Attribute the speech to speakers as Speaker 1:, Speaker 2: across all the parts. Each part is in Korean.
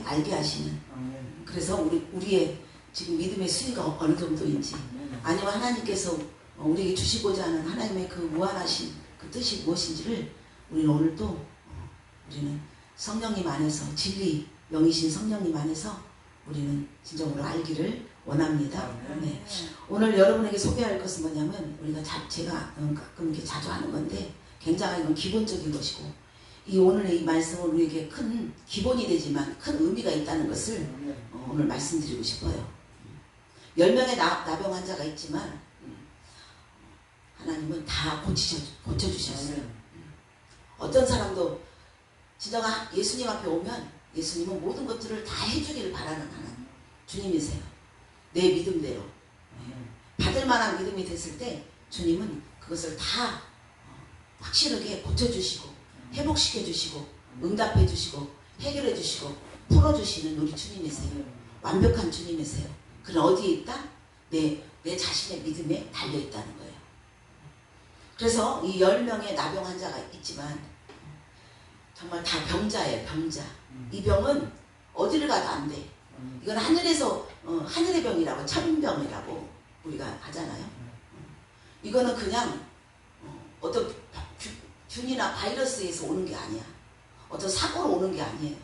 Speaker 1: 알게 하시는. 그래서 우리의 지금 믿음의 수위가 어느 정도인지, 아니면 하나님께서 우리에게 주시고자 하는 하나님의 그 무한하신 그 뜻이 무엇인지를 우리는 오늘 또 우리는 성령님 안에서, 진리 영이신 성령님 안에서 우리는 진정으로 알기를 원합니다. 네. 오늘 여러분에게 소개할 것은 뭐냐면, 우리가 제가 가끔 이렇게 자주 하는 건데 굉장히 이건 기본적인 것이고, 이 오늘의 이 말씀은 우리에게 큰 기본이 되지만 큰 의미가 있다는 것을 오늘 말씀드리고 싶어요. 10명의 나병 환자가 있지만 하나님은 다 고쳐주셨어요. 어떤 사람도 진정한 예수님 앞에 오면 예수님은 모든 것들을 다 해주기를 바라는 하나님, 주님이세요. 내 믿음대로 받을 만한 믿음이 됐을 때 주님은 그것을 다 확실하게 고쳐주시고 회복시켜 주시고 응답해 주시고 해결해 주시고 풀어주시는 우리 주님이세요. 완벽한 주님이세요. 그럼 어디에 있다? 내 자신의 믿음에 달려있다는 거예요. 그래서 이 10명의 나병 환자가 있지만 정말 다 병자예요. 병자. 이 병은 어디를 가도 안 돼. 이건 하늘에서 하늘의 병이라고, 천병이라고 우리가 하잖아요. 이거는 그냥 어떤 균이나 바이러스에서 오는 게 아니야. 어떤 사고로 오는 게 아니에요.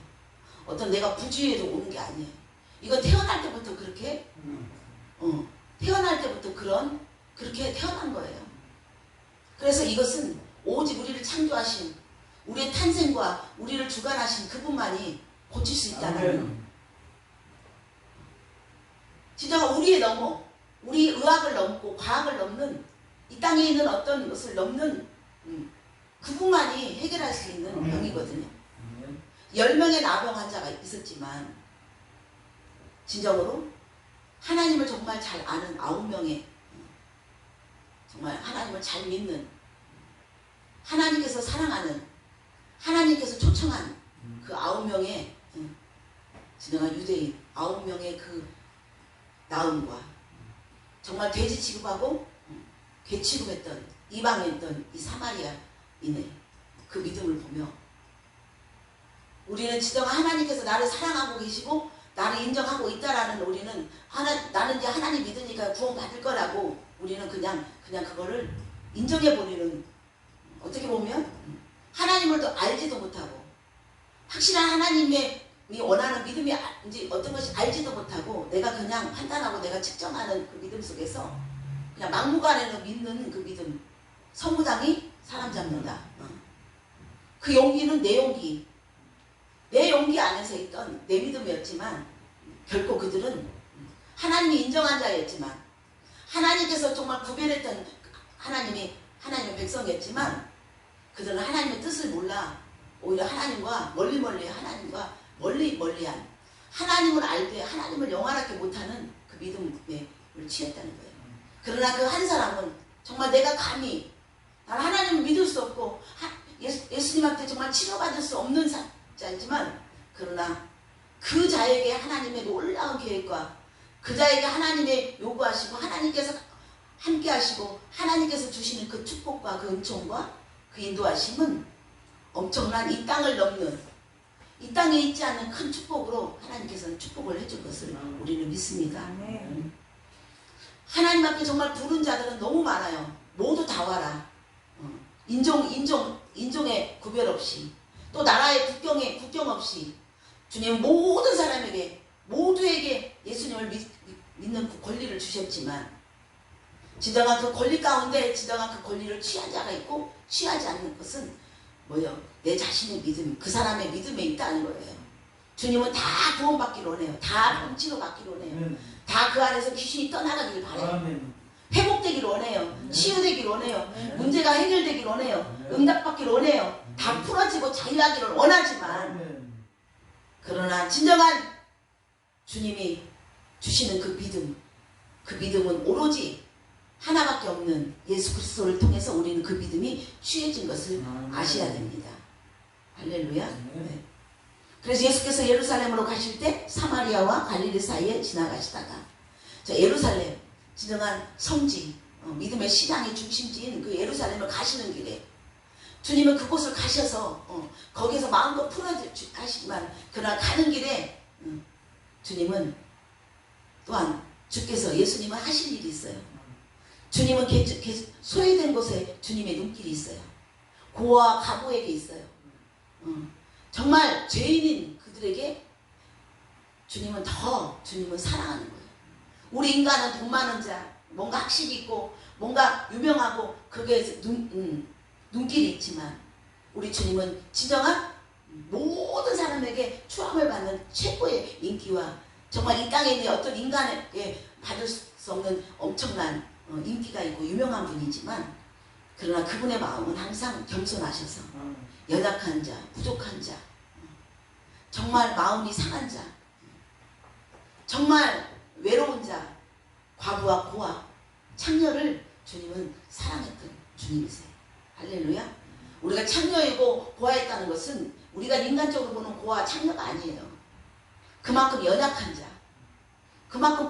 Speaker 1: 어떤 내가 부주의해서 오는 게 아니에요. 이건 태어날 때부터 그렇게 태어날 때부터 그렇게 태어난 거예요. 그래서 이것은 오직 우리를 창조하신, 우리의 탄생과 우리를 주관하신 그분만이 고칠 수 있다는, 진짜 우리 의학을 넘고 과학을 넘는, 이 땅에 있는 어떤 것을 넘는 그분만이 해결할 수 있는 병이거든요. 10명의 나병 환자가 있었지만 진정으로 하나님을 정말 잘 아는 9명의, 정말 하나님을 잘 믿는, 하나님께서 사랑하는, 하나님께서 초청한 그 9명의 진정한 유대인 9명의 그 나음과, 정말 돼지 취급하고 개 취급했던 이방이었던 이 사마리아인의 그 믿음을 보며, 우리는 진정한 하나님께서 나를 사랑하고 계시고 나를 인정하고 있다라는, 우리는 나는 이제 하나님 믿으니까 구원받을 거라고 우리는 그냥 그거를 인정해버리는, 어떻게 보면 하나님을 또 알지도 못하고, 확실한 하나님의 원하는 믿음이 이제 어떤 것이 알지도 못하고, 내가 그냥 판단하고 내가 측정하는 그 믿음 속에서 그냥 막무가내로 믿는 그 믿음, 선무당이 사람 잡는다. 그 용기는 내 용기 안에서 있던 내 믿음이었지만, 결코 그들은 하나님이 인정한 자였지만, 하나님께서 정말 구별했던 하나님의 백성이었지만, 그들은 하나님의 뜻을 몰라 오히려 하나님과 멀리 하나님과 멀리한, 하나님을 알되 하나님을 영원하게 못하는 그 믿음을 취했다는 거예요. 그러나 그 한 사람은 정말 내가 감히, 난 하나님을 믿을 수 없고 예수님한테 정말 치료받을 수 없는 자이지만, 그러나 그 자에게 하나님의 놀라운 계획과 그 자에게 하나님의 요구하시고 하나님께서 함께 하시고 하나님께서 주시는 그 축복과 그 은총과 그 인도하심은 엄청난 이 땅을 넘는, 이 땅에 있지 않는 큰 축복으로 하나님께서는 축복을 해줄 것을 우리는 믿습니다. 하나님 앞에 정말 부른 자들은 너무 많아요. 모두 다 와라. 인종의 구별 없이, 또 나라의 국경 없이 주님은 모든 사람에게, 모두에게 예수님을 믿는 그 권리를 주셨지만, 진정한 그 권리 가운데 진정한 그 권리를 취한 자가 있고 취하지 않는 것은 뭐예요? 내 자신의 믿음, 그 사람의 믿음에 있다는 거예요. 주님은 다 구원받기를 원해요. 다 병치료 받기를 원해요. 다 그 안에서 귀신이 떠나가기를 바라요. 회복되기를 원해요. 치유되기를 원해요. 문제가 해결되기를 원해요. 응답받기를 원해요. 다 풀어지고 자유하기를 원하지만, 그러나 진정한 주님이 주시는 그 믿음은 오로지 하나밖에 없는 예수 그리스도를 통해서 우리는 그 믿음이 취해진 것을 아셔야 됩니다. 할렐루야. 네. 그래서 예수께서 예루살렘으로 가실 때 사마리아와 갈릴리 사이에 지나가시다가, 예루살렘, 진정한 성지, 믿음의 신앙의 중심지인 그 예루살렘을 가시는 길에 주님은 그곳을 가셔서 거기서 마음껏 풀어주시지만, 그러나 가는 길에 주님은 또한 주께서 예수님은 하실 일이 있어요. 주님은 계속 소외된 곳에 주님의 눈길이 있어요. 고아와 가부에게 있어요. 정말 죄인인 그들에게 주님은 사랑하는 거예요. 우리 인간은 돈 많은 자, 뭔가 학식이 있고 뭔가 유명하고 그게 눈길이 있지만 우리 주님은 진정한 모든 사람에게 추앙을 받는 최고의 인기와 정말 이 땅에 있는 어떤 인간에게 받을 수 없는 엄청난 인기가 있고 유명한 분이지만 그러나 그분의 마음은 항상 겸손하셔서 연약한 자, 부족한 자, 정말 마음이 상한 자, 정말 외로운 자, 과부와 고아, 창녀를 주님은 사랑했던 주님이세요. 할렐루야. 우리가 창녀이고 고아였다는 것은 우리가 인간적으로 보는 고아, 창녀가 아니에요. 그만큼 연약한 자, 그만큼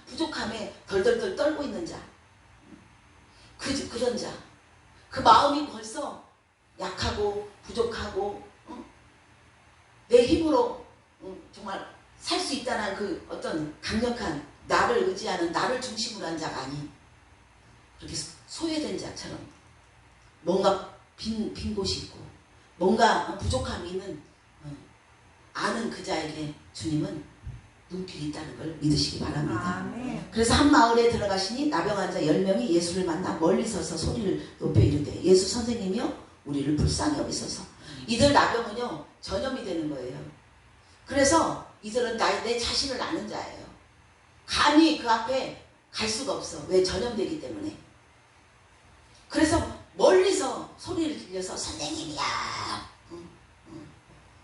Speaker 1: 부족함에 덜덜덜 떨고 있는 자, 그런 자, 그 마음이 벌써 약하고 부족하고 내 힘으로 정말 살 수 있다는 그 어떤 강력한 나를 의지하는 나를 중심으로 한 자가 아닌 그렇게 소외된 자처럼 뭔가 빈 곳이 있고 뭔가 부족함이 있는 아는 그 자에게 주님은 눈길이 있다는 걸 믿으시기 바랍니다.
Speaker 2: 아멘.
Speaker 1: 그래서 한 마을에 들어가시니 나병한 자 10명이 예수를 만나 멀리 서서 소리를 높여 이르되 예수 선생님이여 우리를 불쌍히 여기소서. 이들 나병은요 전염이 되는 거예요. 그래서 이들은 내 자신을 아는 자예요. 감히 그 앞에 갈 수가 없어. 왜? 전염되기 때문에. 그래서 멀리서 소리를 들려서 선생님이야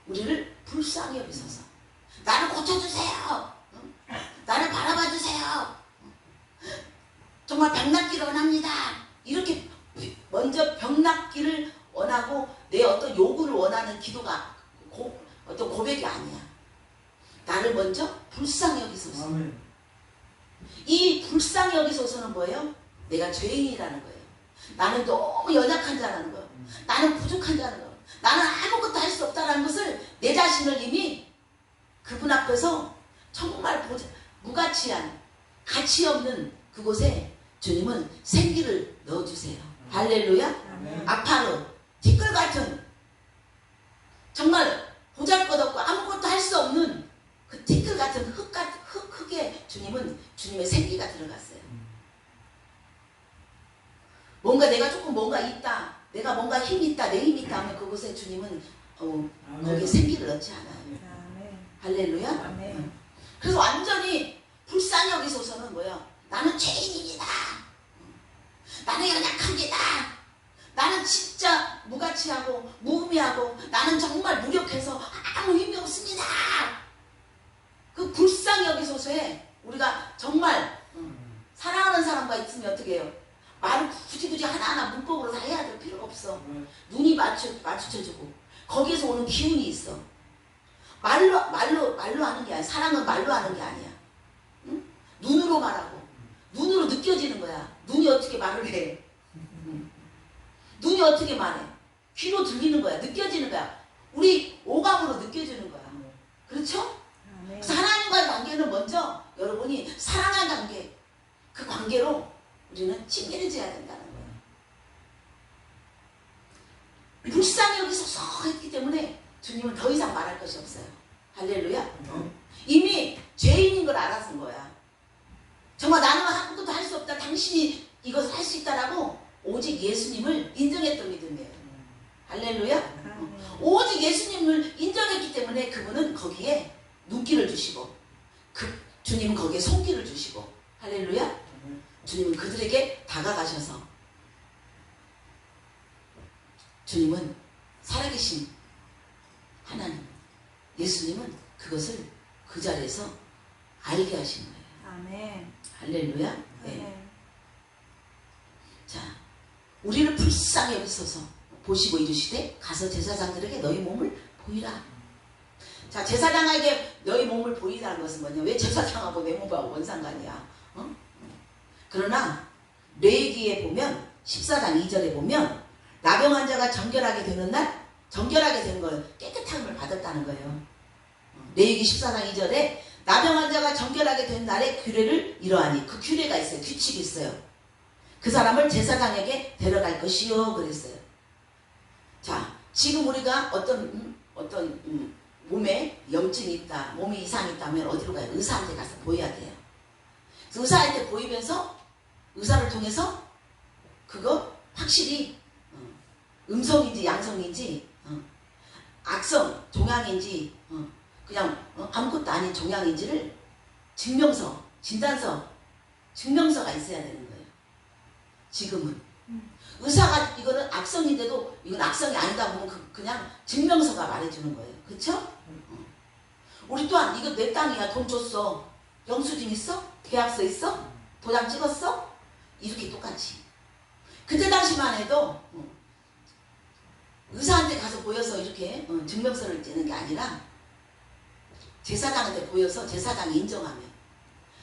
Speaker 1: 우리를 불쌍히 여기소서. 나를 고쳐주세요. 나를 바라봐주세요. 정말 병 낫기를 원합니다. 이렇게 먼저 병 낫기를 원하고 내 어떤 요구를 원하는 기도가 어떤 고백이 아니야. 나를 먼저 불쌍히 여기소서.
Speaker 2: 아멘.
Speaker 1: 이 불쌍히 여기소서는 뭐예요? 내가 죄인이라는 거예요. 나는 너무 연약한 자라는 거예요. 나는 부족한 자라는 거예요. 나는 아무것도 할 수 없다는 것을 내 자신을 이미 그분 앞에서 정말 무가치한 가치 없는 그곳에 주님은 생기를 넣어주세요. 할렐루야. 아파르 티끌 같은 정말 보잘것없고 아무것도 할 수 없는 그 티끌 같은 흙에 주님은 주님의 생기가 들어갔어요. 내가 조금 뭔가 있다, 내가 뭔가 힘이 있다, 내 힘이 있다 하면 그곳에 주님은 거기에 생기를 넣지 않아요. 할렐루야.
Speaker 2: 아멘.
Speaker 1: 그래서 완전히 불쌍히 여기소서는 뭐야? 나는 죄인입니다. 나는 연약합니다. 나는 진짜 무가치하고 무의미하고 나는 정말 무력해서 아무 힘이 없습니다. 그 불쌍히 여기소서에 우리가 정말 사랑하는 사람과 있으면 어떻게 해요? 말을 굳이 하나하나 문법으로 다 해야 될 필요가 없어. 눈이 마주쳐주고 거기에서 오는 기운이 있어. 말로 하는 게 아니야. 사랑은 말로 하는 게 아니야. 응? 눈으로 말하고 눈으로 느껴지는 거야. 눈이 어떻게 말을 해? 눈이 어떻게 말해? 귀로 들리는 거야. 느껴지는 거야. 우리 오감으로 느껴지는 거야. 그렇죠? 그래서 하나님과의 관계는 먼저 여러분이 사랑한 관계, 그 관계로 우리는 친밀해져야 된다는 거예요. 불쌍히 여기소서 했기 때문에 주님은 더 이상 말할 것이 없어요. 할렐루야. 이미 죄인인 걸 알아서 거야. 정말 나는 아무것도 할 수 없다. 당신이 이것을 할 수 있다라고 오직 예수님을 인정했던 믿음이에요. 할렐루야. 오직 예수님을 인정했기 때문에 그분은 거기에 눈길을 주시고 주님은 거기에 손길을 주시고 할렐루야. 주님은 그들에게 다가가셔서 주님은 살아계신 하나님 예수님은 그것을 그 자리에서 알게 하신 거예요.
Speaker 2: 아멘.
Speaker 1: 할렐루야. 네. 자, 우리를 불쌍히 여기소서 보시고 이르시되 가서 제사장들에게 너희 몸을 보이라. 자, 제사장에게 너희 몸을 보이라는 것은 뭐냐? 왜 제사장하고 내 몸하고 뭔 상관이야? 그러나 레위기에 보면 14장 2절에 보면 나병 환자가 정결하게 되는 날 정결하게 되는 걸 깨끗함을 받았다는 거예요. 레위기 14장 2절에 나병 환자가 정결하게 된 날에 규례를 이러하니 그 규례가 있어요. 규칙이 있어요. 그 사람을 제사장에게 데려갈 것이요 그랬어요. 자, 지금 우리가 어떤 몸에 염증이 있다, 몸에 이상이 있다면 어디로 가요? 의사한테 가서 보여야 돼요. 그래서 의사한테 보이면서 의사를 통해서 그거 확실히 음성인지 양성인지 악성 종양인지 그냥 아무것도 아닌 종양인지를 증명서, 진단서, 증명서가 있어야 되는 거예요. 지금은 의사가 이거는 악성인데도 이건 악성이 아니다 보면 그냥 증명서가 말해주는 거예요. 그쵸? 우리 또한 이거 내 땅이야, 돈 줬어, 영수증 있어? 계약서 있어? 도장 찍었어? 이렇게 똑같이. 그때 당시만 해도 의사한테 가서 보여서 이렇게 증명서를 떼는 게 아니라 제사장한테 보여서 제사장이 인정하면,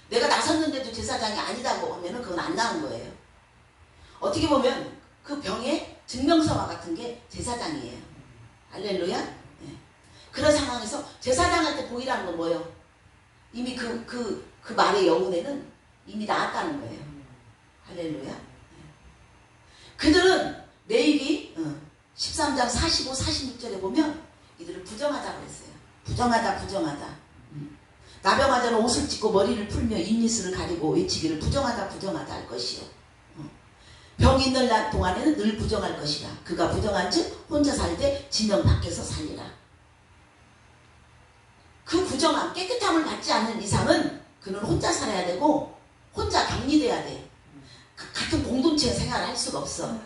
Speaker 1: 내가 나섰는데도 제사장이 아니다고 하면은 그건 안 나온 거예요. 어떻게 보면 그 병의 증명서와 같은 게 제사장이에요. 할렐루야. 네. 그런 상황에서 제사장한테 보이라는 건 뭐예요? 이미 그 말의 여운에는 이미 나았다는 거예요. 할렐루야. 네. 그들은 레위기 13장 45, 46절에 보면 이들을 부정하다 그랬어요. 부정하다. 나병 환자는 옷을 찢고 머리를 풀며 입니스를 가리고 외치기를 부정하다 할 것이요. 병이 있는 날 동안에는 늘 부정할 것이라. 그가 부정한즉 혼자 살되 진영 밖에서 살리라. 그 부정함, 깨끗함을 받지 않는 이상은 그는 혼자 살아야 되고 혼자 격리돼야 돼. 같은 공동체 생활을 할 수가 없어.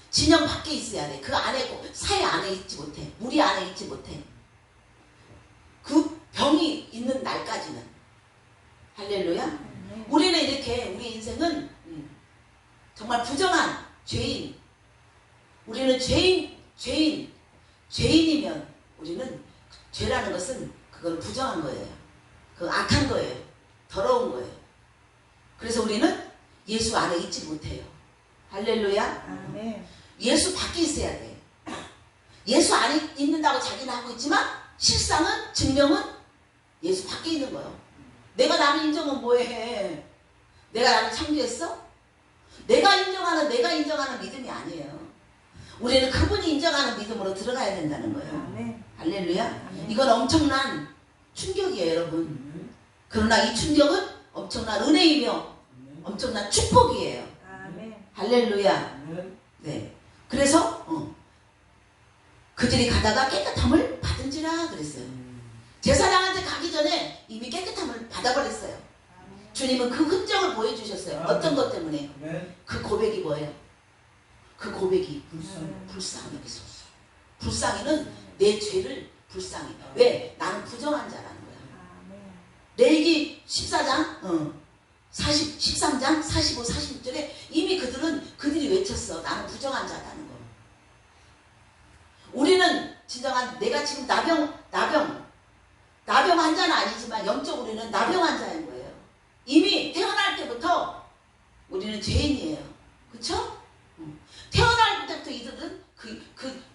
Speaker 1: 진영 밖에 있어야 돼. 그 안에, 사회 안에 있지 못해. 무리 안에 있지 못해. 그 병이 있는 날까지는. 할렐루야. 우리는 이렇게 우리 인생은 정말 부정한 죄인. 우리는 죄인이면 우리는 죄라는 것은 그건 부정한 거예요. 그건 악한 거예요. 더러운 거예요. 그래서 우리는 예수 안에 있지 못해요. 할렐루야.
Speaker 2: 아멘.
Speaker 1: 예수 밖에 있어야 돼. 예수 안에 있는다고 자기는 하고 있지만 실상은, 증명은 예수 밖에 있는 거예요. 내가 나를 인정은 뭐해? 내가 나를 창조했어? 내가 인정하는 믿음이 아니에요. 우리는 그분이 인정하는 믿음으로 들어가야 된다는 거예요.
Speaker 2: 아멘.
Speaker 1: 할렐루야.
Speaker 2: 아멘.
Speaker 1: 이건 엄청난 충격이에요, 여러분. 그러나 이 충격은 엄청난 은혜이며 엄청난 축복이에요.
Speaker 2: 아멘.
Speaker 1: 할렐루야. 네. 그래서 그들이 가다가 깨끗함을 받은지라 그랬어요. 제사장한테 가기 전에 이미 깨끗함을 받아버렸어요. 주님은 그 흔적을 보여주셨어요. 어떤 것 때문에? 그 고백이 뭐예요? 그 고백이 불쌍히 여기소서. 불쌍히는 내 죄를 불쌍히. 왜? 나는 부정한 자라는 거야. 레위기 14장 13장 45, 46절에 이미 그들이 외쳤어. 나는 부정한 자다는 거. 우리는 진정한, 내가 지금 나병 환자는 아니지만 영적으로는 나병 환자인 거예요. 이미 태어날 때부터 우리는 죄인이에요. 그쵸? 태어날 때부터 이들은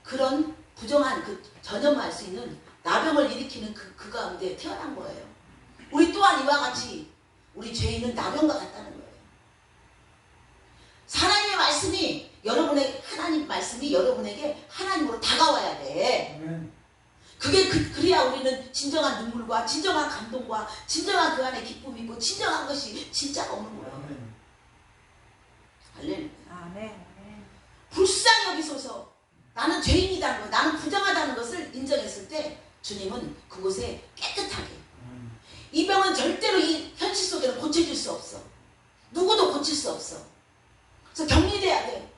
Speaker 1: 그런 부정한, 전염할 수 있는 나병을 일으키는 그 가운데 태어난 거예요. 우리 또한 이와 같이 우리 죄인은 나병과 같다는 거예요. 하나님의 말씀이 하나님 말씀이 여러분에게 하나님으로 다가와야 돼. 그래야 우리는 진정한 눈물과 진정한 감동과 진정한 그 안에 기쁨이 있고 진정한 것이 진짜가 오는 거예요. 할렐루야.
Speaker 2: 아멘.
Speaker 1: 불쌍히 여기소서. 나는 죄인이다는 것, 나는 부정하다는 것을 인정했을 때 주님은 그곳에 깨끗하게. 이 병은 절대로 이 현실 속에는 고쳐질 수 없어. 누구도 고칠 수 없어. 그래서 격리돼야 돼.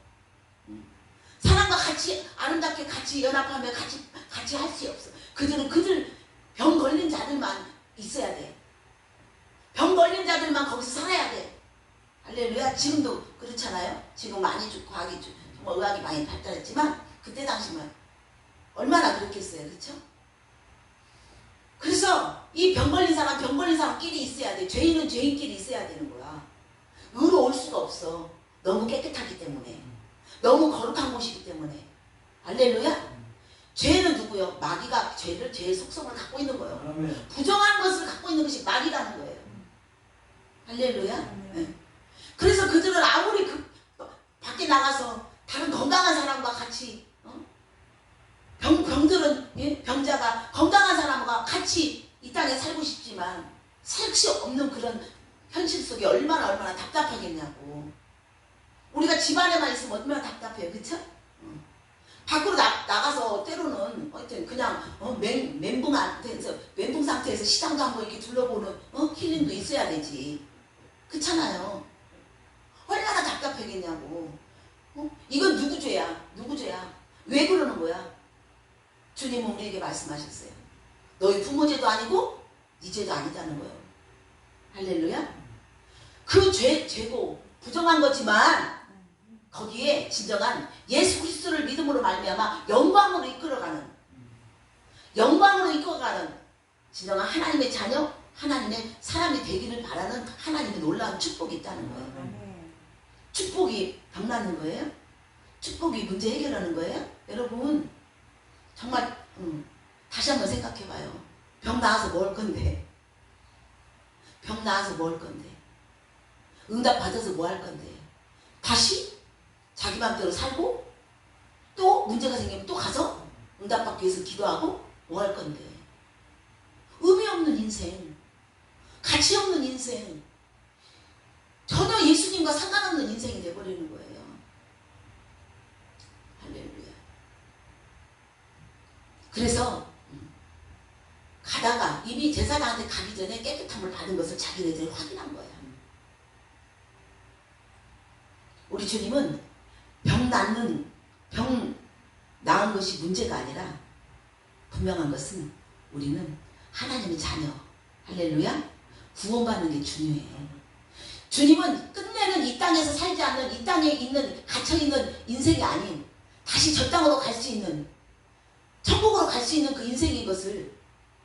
Speaker 1: 사람과 같이 아름답게 같이 연합하며 같이 할 수 없어. 그들 병 걸린 자들만 있어야 돼. 병 걸린 자들만 거기서 살아야 돼. 할렐루야. 지금도 그렇잖아요. 지금 많이 과학이 정말 의학이 많이 발달했지만 그때 당시만 얼마나 그렇겠어요. 그렇죠? 그래서 이 병 걸린 사람끼리 있어야 돼. 죄인은 죄인끼리 있어야 되는 거야. 의로 올 수가 없어. 너무 깨끗하기 때문에. 너무 거룩한 곳이기 때문에. 할렐루야. 죄는 누구요? 마귀가 죄의 속성을 갖고 있는 거예요. 부정한 것을 갖고 있는 것이 할렐루야. 네. 그래서 그들은 아무리 밖에 나가서 다른 건강한 사람과 같이 병들은 예? 병자가 건강한 사람과 같이 이 땅에 살고 싶지만 살 수 없는 그런 현실 속에 얼마나 답답하겠냐고. 우리가 집안에만 있으면 얼마나 답답해요. 그쵸? 밖으로 나가서 때로는 하여튼 그냥 멘붕 상태에서 시장도 한번 이렇게 둘러보는 힐링도 있어야 되지. 그렇잖아요. 얼마나 답답하겠냐고. 이건 누구 죄야? 누구 죄야? 왜 그러는 거야? 주님은 우리에게 말씀하셨어요. 너희 부모 죄도 아니고 네 죄도 아니다는 거예요. 할렐루야. 그 죄고 부정한 거지만 거기에 진정한 예수 그리스도를 믿음으로 말미암아 영광으로 이끌어가는 진정한 하나님의 자녀, 하나님의 사람이 되기를 바라는 하나님의 놀라운 축복이 있다는 거예요. 축복이 병나는 거예요? 축복이 문제 해결하는 거예요? 여러분 정말 다시 한번 생각해봐요. 병 나아서 뭐 할 건데? 병 나아서 뭐 할 건데? 응답 받아서 뭐 할 건데? 다시 자기 맘대로 살고 또 문제가 생기면 또 가서 응답받기 위해서 기도하고 뭐 할 건데? 의미 없는 인생, 가치 없는 인생, 전혀 예수님과 상관없는 인생이 돼버리는 거예요. 할렐루야. 그래서 가다가 이미 제사장한테 가기 전에 깨끗함을 받은 것을 자기네들이 확인한 거예요. 우리 주님은 병 나은 것이 문제가 아니라 분명한 것은 우리는 하나님의 자녀, 할렐루야, 구원받는 게 중요해요. 주님은 끝내는 이 땅에서 살지 않는 이 땅에 있는 갇혀있는 인생이 아닌 다시 저 땅으로 갈 수 있는 천국으로 갈 수 있는 그 인생인 것을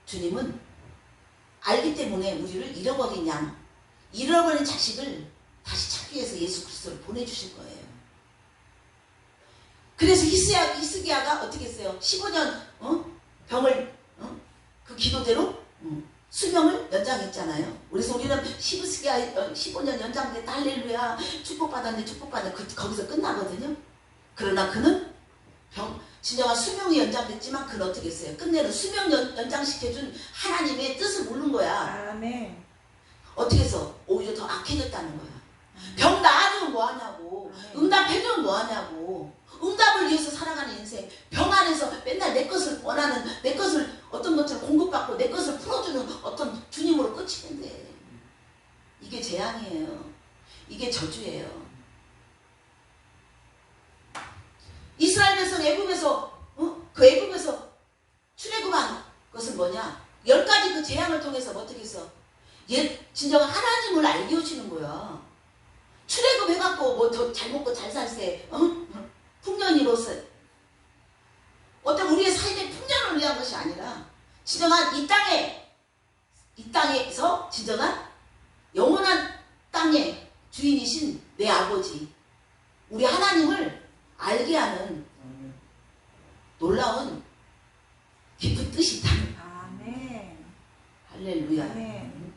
Speaker 1: 주님은 알기 때문에 우리를 잃어버린 양, 잃어버린 자식을 다시 찾기 위해서 예수 그리스도를 보내주신 거예요. 그래서 히스기야가 어떻게 했어요? 15년 병을 그 기도대로 수명을 연장했잖아요. 그래서 우리는 히스기야 15년 연장됐다 할렐루야 축복받았네 거기서 끝나거든요. 그러나 그는 진정한 수명이 연장됐지만 그는 어떻게 했어요? 끝내는 수명 연장시켜준 하나님의 뜻을 모른 거야.
Speaker 2: 아멘.
Speaker 1: 어떻게 해서? 오히려 더 악해졌다는 거야. 병 나아지면 뭐하냐고. 응답해주면 뭐하냐고. 응답을 위해서 살아가는 인생. 병 안에서 맨날 내 것을 원하는, 내 것을 어떤 것처럼 공급받고 내 것을 풀어주는 어떤 주님으로 끝이는데 이게 재앙이에요. 이게 저주예요. 이스라엘 백성 애굽에서 출애굽한 것은 뭐냐? 10가지 그 재앙을 통해서 어떻게 했어? 진정한 하나님을 알게 해주는 거야. 출애굽 해갖고 뭐 더 잘 먹고 잘 살세 풍년이로서 어떤 우리의 삶의 풍년을 위한 것이 아니라 진정한 이 땅에서 진정한 영원한 땅의 주인이신 내 아버지 우리 하나님을 알게 하는 놀라운 깊은 뜻이 있다는 거야.
Speaker 2: 아멘.
Speaker 1: 할렐루야.
Speaker 2: 아멘.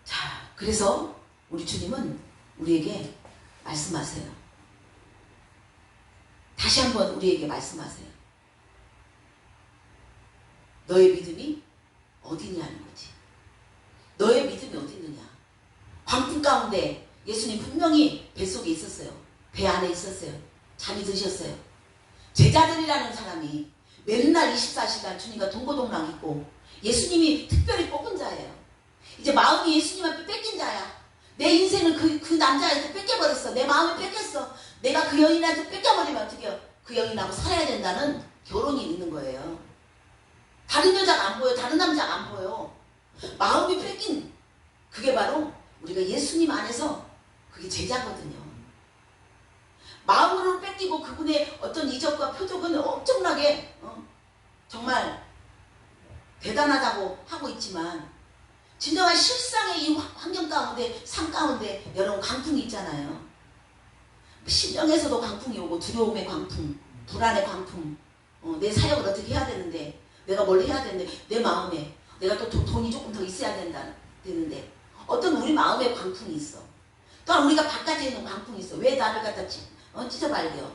Speaker 1: 자, 그래서 우리 주님은 우리에게 말씀하세요. 다시 한번 우리에게 말씀하세요. 너의 믿음이 어디냐는 거지. 너의 믿음이 어디 있느냐. 광풍 가운데 예수님 분명히 뱃속에 있었어요. 배 안에 있었어요. 잠이 드셨어요. 제자들이라는 사람이 맨날 24시간 주님과 동고동락 있고 예수님이 특별히 뽑은 자예요. 이제 마음이 예수님한테 뺏긴 자야. 내 인생을 그 남자한테 뺏겨버렸어. 내 마음을 뺏겼어. 내가 그 여인한테 뺏겨버리면 어떻게 해요? 그 여인하고 살아야 된다는 결혼이 있는 거예요. 다른 여자가 안 보여. 다른 남자가 안 보여. 마음이 뺏긴 그게 바로 우리가 예수님 안에서 그게 제자거든요. 마음으로 뺏기고 그분의 어떤 이적과 표적은 엄청나게 정말 대단하다고 하고 있지만 진정한 실상의 이 환경 가운데 삶 가운데 여러분 광풍이 있잖아요. 심령에서도 광풍이 오고 두려움의 광풍, 불안의 광풍, 내 사역을 어떻게 해야 되는데 내가 뭘 해야 되는데 내 마음에 내가 또 돈이 조금 더 있어야 되는데 어떤 우리 마음에 광풍이 있어. 또한 우리가 바깥에 있는 광풍이 있어. 왜 나를 갖다 찢어발려?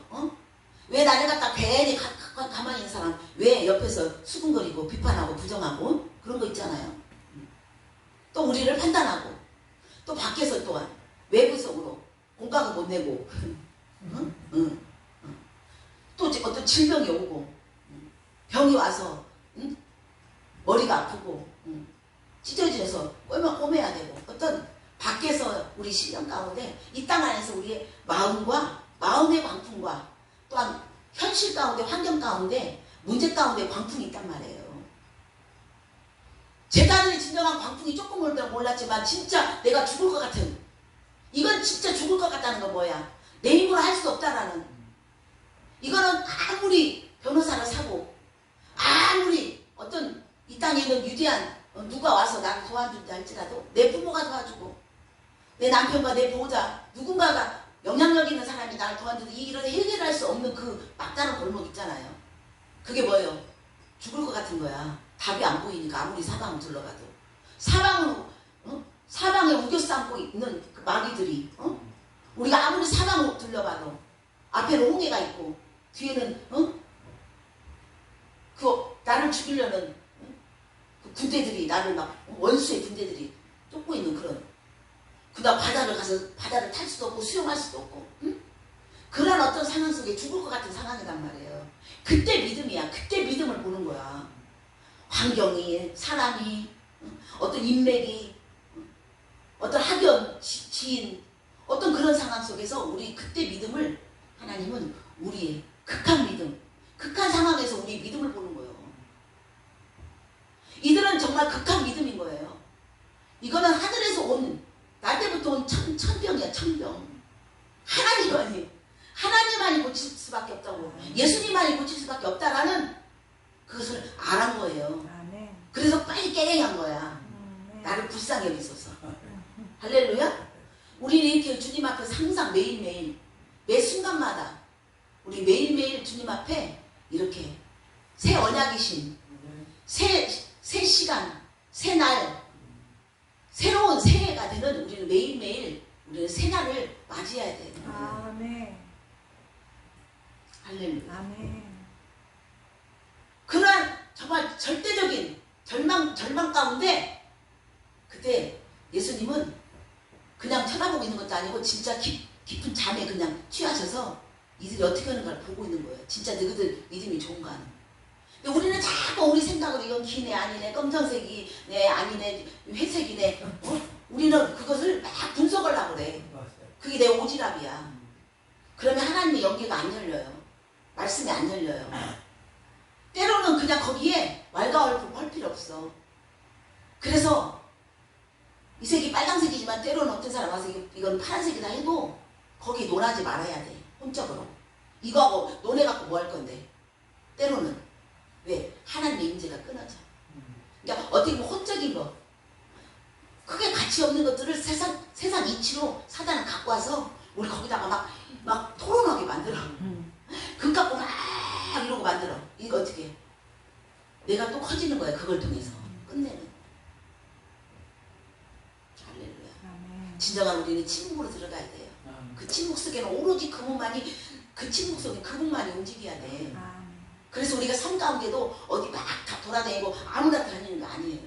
Speaker 1: 왜 나를 갖다 괜히 가만히 있는 사람 왜 옆에서 수근거리고 비판하고 부정하고 그런 거 있잖아요. 또 우리를 판단하고 또 밖에서 또한 외부적으로 공과금 못 내고 또 어떤 질병이 오고 병이 와서 머리가 아프고 찢어져서 꼬매야 되고 어떤 밖에서 우리 신령 가운데 이 땅 안에서 우리의 마음과 마음의 광풍과 또한 현실 가운데 환경 가운데 문제 가운데 광풍이 있단 말이에요. 제자들이 진정한 광풍이 조금 몰랐지만 진짜 내가 죽을 것 같은 이건 진짜 죽을 것 같다는 건 뭐야? 내 힘으로 할 수 없다라는 이거는 아무리 변호사를 사고 아무리 어떤 이 땅에 있는 위대한 누가 와서 나를 도와준다 할지라도 내 부모가 도와주고 내 남편과 내 보호자 누군가가 영향력 있는 사람이 나를 도와줘도 이 일을 해결할 수 없는 그 막다른 골목 있잖아요. 그게 뭐예요? 죽을 것 같은 거야. 답이 안 보이니까 아무리 사방을 둘러봐도 사방에 우겨싸고 있는 그 마귀들이 우리가 아무리 사방을 둘러봐도 앞에는 홍해가 있고 뒤에는 그 나를 죽이려는 그 군대들이 나를 막 원수의 군대들이 쫓고 있는 그다음 바다를 가서 바다를 탈 수도 없고 수영할 수도 없고 그런 어떤 상황 속에 죽을 것 같은 상황이란 말이에요. 그때 믿음이야. 그때 믿음을 보는 거야. 환경이 사람이 어떤 인맥이 어떤 학연 지인 어떤 그런 상황 속에서 우리 그때 믿음을 하나님은 우리의 극한 믿음 극한 상황에서 우리의 믿음을 보는 거예요. 이들은 정말 극한 믿음인 거예요. 이거는 하늘에서 온 날 때부터 온 천병이야. 천병. 하나님만이 고칠 수밖에 없다고 예수님만이 고칠 수밖에 없다라는 그것을 알한 거예요. 그래서 빨리 깨갱한 거야. 나를 불쌍히 여기소서. 할렐루야. 우리는 이렇게 주님 앞에 항상 매일매일 매 순간마다 우리 매일매일 주님 앞에 이렇게 새 언약이신 새 시간 새 날 새로운 새해가 되는 우리는 매일매일 우리는 새날을 맞이해야 돼요.
Speaker 2: 아멘.
Speaker 1: 할렐루야.
Speaker 2: 아멘.
Speaker 1: 그러한 정말 절대적인 절망 가운데 그때 예수님은 그냥 쳐다보고 있는 것도 아니고 진짜 깊은 잠에 그냥 취하셔서 이들이 어떻게 하는 걸 보고 있는 거예요. 진짜 너희들 믿음이 좋은가 하는. 근데 우리는 자꾸 우리 생각으로 이건 기네 아니네 검정색이네 아니네 회색이네 우리는 그것을 막 분석을 하고 그래. 그게 내 오지랖이야. 그러면 하나님의 연기가 안 열려요. 말씀이 안 열려요. 때로는 그냥 거기에 왈가왈부 할 필요 없어. 그래서 이 색이 빨강색이지만 때로는 어떤 사람 와서 이건 파란색이다 해도 거기 논하지 말아야 돼. 혼적으로. 이거하고 논해갖고 뭐 할 건데. 때로는. 왜? 하나님의 임재가 끊어져. 그러니까 어떻게 보면 혼적인 거. 크게 가치 없는 것들을 세상 이치로 사단은 갖고 와서 우리 거기다가 막 토론하게 만들어. 금 갖고 막 이러고 만들어. 이거 어떻게 해? 내가 또 커지는 거야. 그걸 통해서. 끝내는. 할렐루야. 진정한 우리는 침묵으로 들어가야 돼요. 그 침묵 속에는 오로지 그 침묵 속에 그분만이 움직여야 돼. 그래서 우리가 삶 가운데도 어디 막 다 돌아다니고 아무나 다니는 거 아니에요.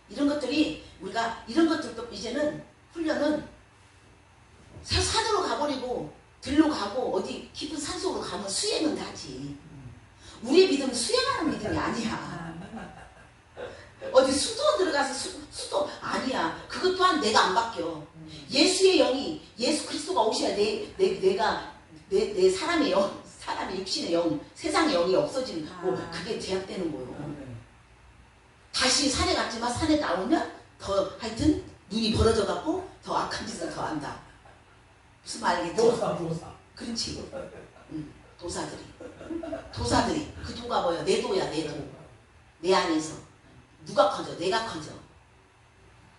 Speaker 1: 이런 것들이 우리가 이런 것들도 이제는 훈련은 산으로 가버리고 들로 가고 어디 깊은 산속으로 가면 수행은 하지. 우리의 믿음은 수행하는 믿음이 아니야. 어디 수도 들어가서 수도 아니야. 그것 또한 내가 안 바뀌어. 예수의 영이 예수 그리스도가 오셔야 내 사람의 영 사람의 육신의 영 세상의 영이 없어지는 거고 그게 제약되는 거예요. 다시 산에 갔지만 산에 나오면 더 하여튼 눈이 벌어져 갖고 더 악한 짓을 더 한다. 무슨 말이겠죠?
Speaker 3: 도사.
Speaker 1: 그렇지. 도사들이 그 도가 뭐야? 내 도야 내 도. 내 안에서 누가 커져? 내가 커져.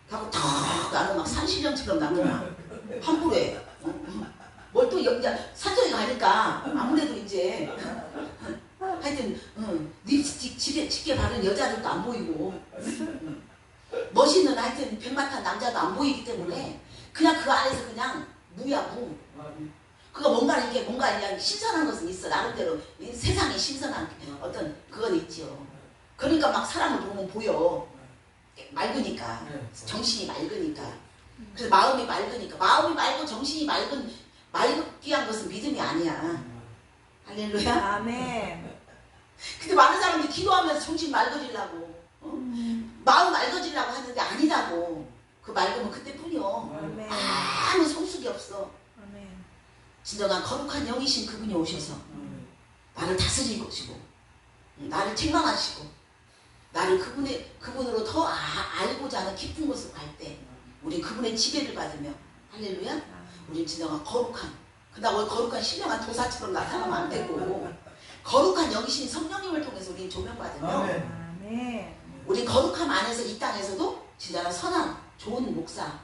Speaker 1: 하고 탁 나는 막 산신령처럼 나는 막 함부로해. 뭘 또 산속에 가니까 아무래도 이제 하여튼 립스틱 짙게 바른 여자들도 안 보이고 멋있는 하여튼 백마탄 남자도 안 보이기 때문에 그냥 그 안에서 그냥 무야 무. 그거 이게 뭔가 그냥 신선한 것은 있어. 나름대로 세상에 신선한 어떤 그건 있지요. 그러니까 막 사람을 보면 보여. 맑으니까. 정신이 맑으니까. 그래서 마음이 맑으니까. 마음이 맑고 정신이 맑기 한 것은 믿음이 아니야. 할렐루야.
Speaker 2: 아멘.
Speaker 1: 근데 많은 사람들이 기도하면서 정신 맑아지려고 마음 맑아지려고 하는데 아니라고. 그 맑으면 그때뿐이요.
Speaker 2: 아멘.
Speaker 1: 아무 성숙이 없어.
Speaker 2: 아멘.
Speaker 1: 진정한 거룩한 영이신 그분이 오셔서 나를 다스리고 나를 책망하시고 나를 그분으로 더 알고자 하는 깊은 곳을 갈 때 우리 그분의 지배를 받으며 할렐루야. 우리 진정한 그다음 거룩한 신령한 도사처럼 나타나면 안 되고 거룩한 영이신 성령님을 통해서 우리 조명받으며
Speaker 2: 아멘.
Speaker 1: 우리 거룩함 안에서 이 땅에서도 진정한 선한 좋은 목사,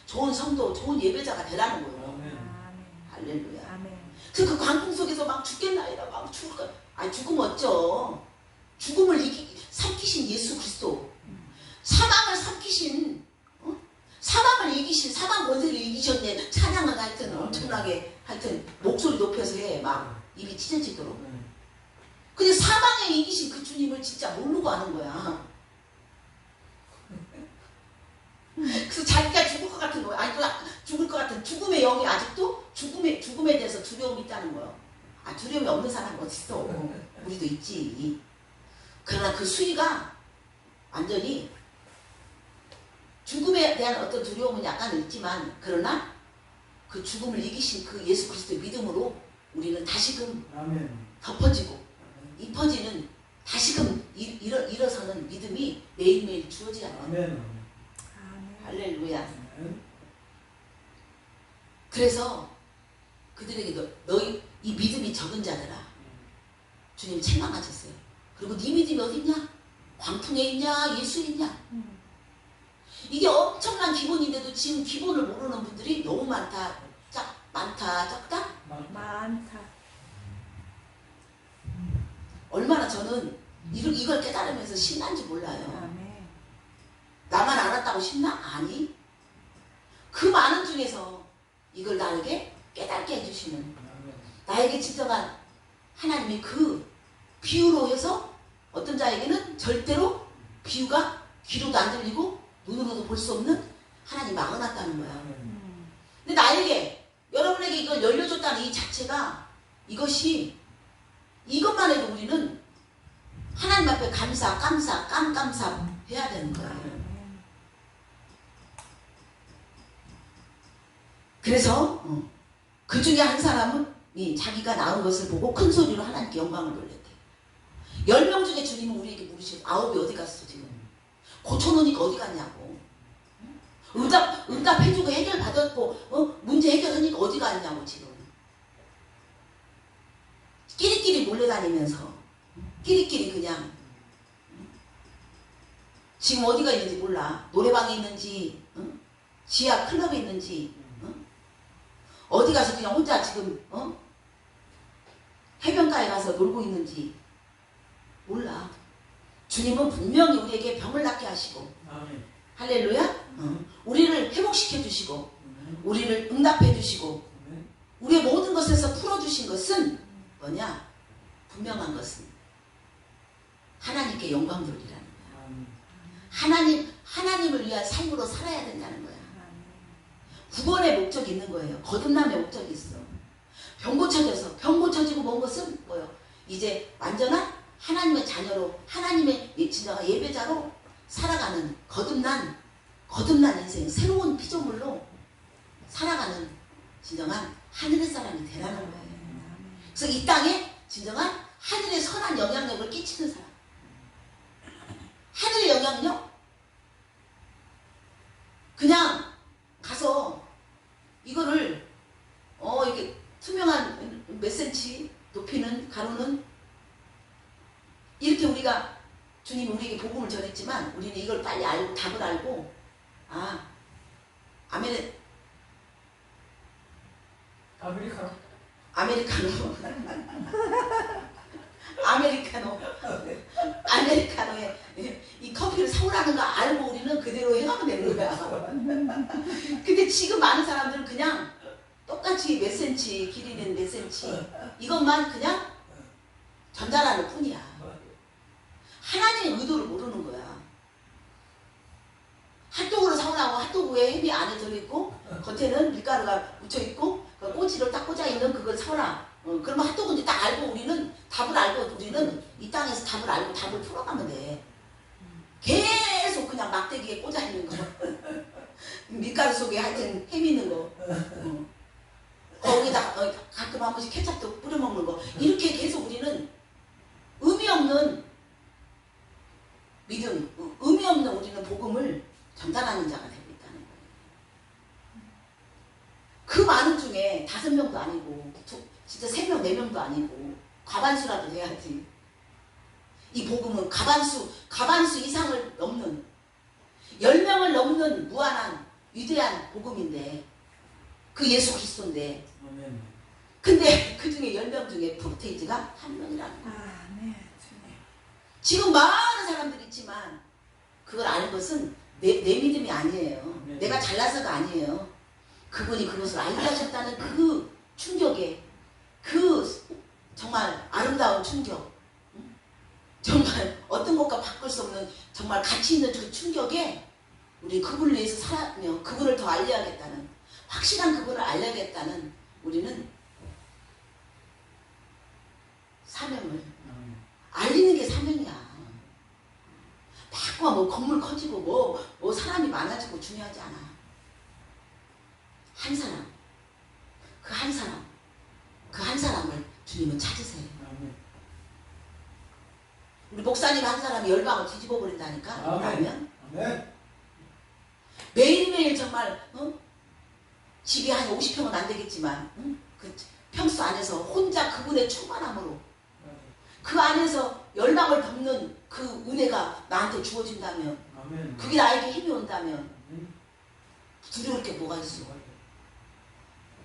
Speaker 1: 좋은 성도, 좋은 예배자가 되라는 거예요. 할렐루야.
Speaker 2: 아멘.
Speaker 1: 그 광풍 속에서 막 죽겠나이다 막 죽음 어쩌. 죽음을 삼키신 예수 그리스도, 사망을 삼키신, 사망을 이기신, 사망 권세를 이기셨네. 찬양은 하여튼 엄청나게 하여튼 목소리 높여서 해. 막 입이 찢어지도록. 근데 사망에 이기신 그 주님을 진짜 모르고 하는 거야. 그래서 자기가 죽을 것 같은 거야. 아니 죽을 것 같은 죽음의 영이 아직도 죽음에 대해서 두려움이 있다는 거예요. 두려움이 없는 사람은 어딨어. 우리도 있지. 그러나 그 수위가 완전히 죽음에 대한 어떤 두려움은 약간 있지만 그러나 그 죽음을 이기신 그 예수 그리스도의 믿음으로 우리는 다시금 덮어지고 입어지는 다시금 일어서는 믿음이 매일매일 주어지지 않아요. 할렐루야. 그래서 그들에게 너희 이 믿음이 적은 자들아 주님 책망하셨어요. 그리고 네 믿음이 어딨냐? 광풍에 있냐? 예수에 있냐? 이게 엄청난 기본인데도 지금 기본을 모르는 분들이 너무 많다. 적다?
Speaker 2: 많다.
Speaker 1: 얼마나 저는 이걸 깨달으면서 신난지 몰라요.
Speaker 2: 아멘.
Speaker 1: 나만 알았다고 신나? 아니. 그 많은 중에서 이걸 나에게 깨닫게 해주시는 나에게 진정한 하나님의 그 비유로 해서 어떤 자에게는 절대로 비유가 귀로도 안 들리고 눈으로도 볼 수 없는 하나님 막아놨다는 거야. 근데 나에게 여러분에게 이걸 열려줬다는 이 자체가 이것만 해도 우리는 하나님 앞에 감사 해야 되는 거예요. 그래서 그 중에 한 사람은 자기가 낳은 것을 보고 큰 소리로 하나님께 영광을 돌렸대. 10명 중에 주님은 우리에게 물으시고 9이 어디 갔어 지금? 고쳐놓으니까 어디 갔냐고. 응답해주고 해결받았고 문제 해결하니까 어디 갔냐고 지금. 끼리끼리 몰려다니면서 끼리끼리 그냥 지금 어디가 있는지 몰라. 노래방에 있는지 지하 클럽에 있는지 어디 가서 그냥 혼자 지금 해변가에 가서 놀고 있는지 몰라. 주님은 분명히 우리에게 병을 낫게 하시고 할렐루야. 우리를 회복시켜 주시고 우리를 응답해 주시고 우리의 모든 것에서 풀어주신 것은 뭐냐? 분명한 것은 하나님께 영광 돌리라는 거야. 하나님을 위한 삶으로 살아야 된다는 거야. 구원의 목적이 있는 거예요. 거듭남의 목적이 있어. 병 고쳐지고 먼 것은 뭐예요? 이제 완전한 하나님의 자녀로 하나님의 진정한 예배자로 살아가는 거듭난 인생, 새로운 피조물로 살아가는 진정한 하늘의 사람이 되라는 거예요. 그래서 이 땅에 진정한 하늘의 선한 영향력을 끼치는 사람. 하늘의 영향력? 그냥 가서 이거를 이게 투명한 몇 센치 높이는 가로는 이렇게 우리가 주님이 우리에게 복음을 전했지만 우리는 이걸 빨리 알고 답을 알고 아메리카노 아메리카노에 이 커피를 사오라는 거 알고 우리는 그대로 행하면 되는 거야. 근데 지금 많은 사람들은 그냥 똑같이 몇 센치, 길이는 몇 센치 이것만 그냥 전달하는 뿐이야. 하나님의 의도를 모르는 거야. 핫도그를 사오라고 핫도그에 햄이 안에 들어있고 겉에는 밀가루가 묻혀있고 꼬치를 딱 꽂아있는 그걸 사오라. 그러면 핫도그인지 딱 알고 우리는 답을 알고 우리는 이 땅에서 답을 알고 답을 풀어가면 돼. 계속 그냥 막대기에 꽂아있는 거. 밀가루 속에 하여튼 햄 있는 거. 거기다 가끔 한 번씩 케첩도 뿌려 먹는 거. 이렇게 계속 우리는 의미 없는 믿음, 의미 없는 우리는 복음을 전달하는 자가 되고 있다는 거예요. 그 많은 중에 5명도 아니고 진짜 3명, 4명도 아니고 과반수라도 돼야지. 이 복음은 과반수 이상을 넘는 10명을 넘는 무한한 위대한 복음인데 그 예수 그리스도인데 근데 그 중에 10명 중에 프로테이지가 1명이라는 거예요. 지금 많은 사람들이 있지만 그걸 아는 것은 내 믿음이 아니에요. 내가 잘나서가 아니에요. 그분이 그것을 알게 하셨다는 그 충격에 그 정말 아름다운 충격, 정말 어떤 것과 바꿀 수 없는 정말 가치 있는 그 충격에 우리 그분을 위해서 살아며 그분을 더 알려야겠다는 확실한 그분을 알려야겠다는 우리는 사명을 알리는 게 사명이야. 막 뭐 건물 커지고 뭐 사람이 많아지고 중요하지 않아. 한 사람, 그 한 사람을 주님은 찾으세요. 우리 목사님 한 사람이 열방을 뒤집어 버린다니까. 아멘. 매일매일 정말 집이 한 50평은 안 되겠지만 그 평수 안에서 혼자 그분의 충만함으로 그 안에서 열방을 덮는 그 은혜가 나한테 주어진다면 그게 나에게 힘이 온다면 두려울 게 뭐가 있어.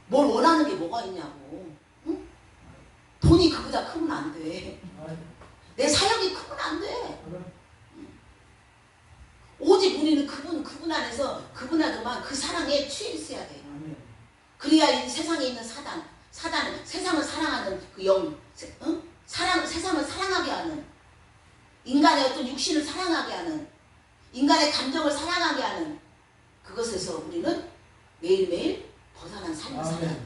Speaker 1: 뭘 원하는 게 뭐가 있냐고. 응? 돈이 그보다 크면 안 돼. 내 사역이 크면 안 돼. 오직 우리는 그분 안에서 그분하고만 그 사랑에 취해 있어야 돼. 그래야 이 세상에 있는 사단은 세상을 사랑하는 그 영, 세상을 사랑하게 하는 인간의 어떤 육신을 사랑하게 하는 인간의 감정을 사랑하게 하는 그것에서 우리는 매일매일 벗어난 삶을 살아야 돼.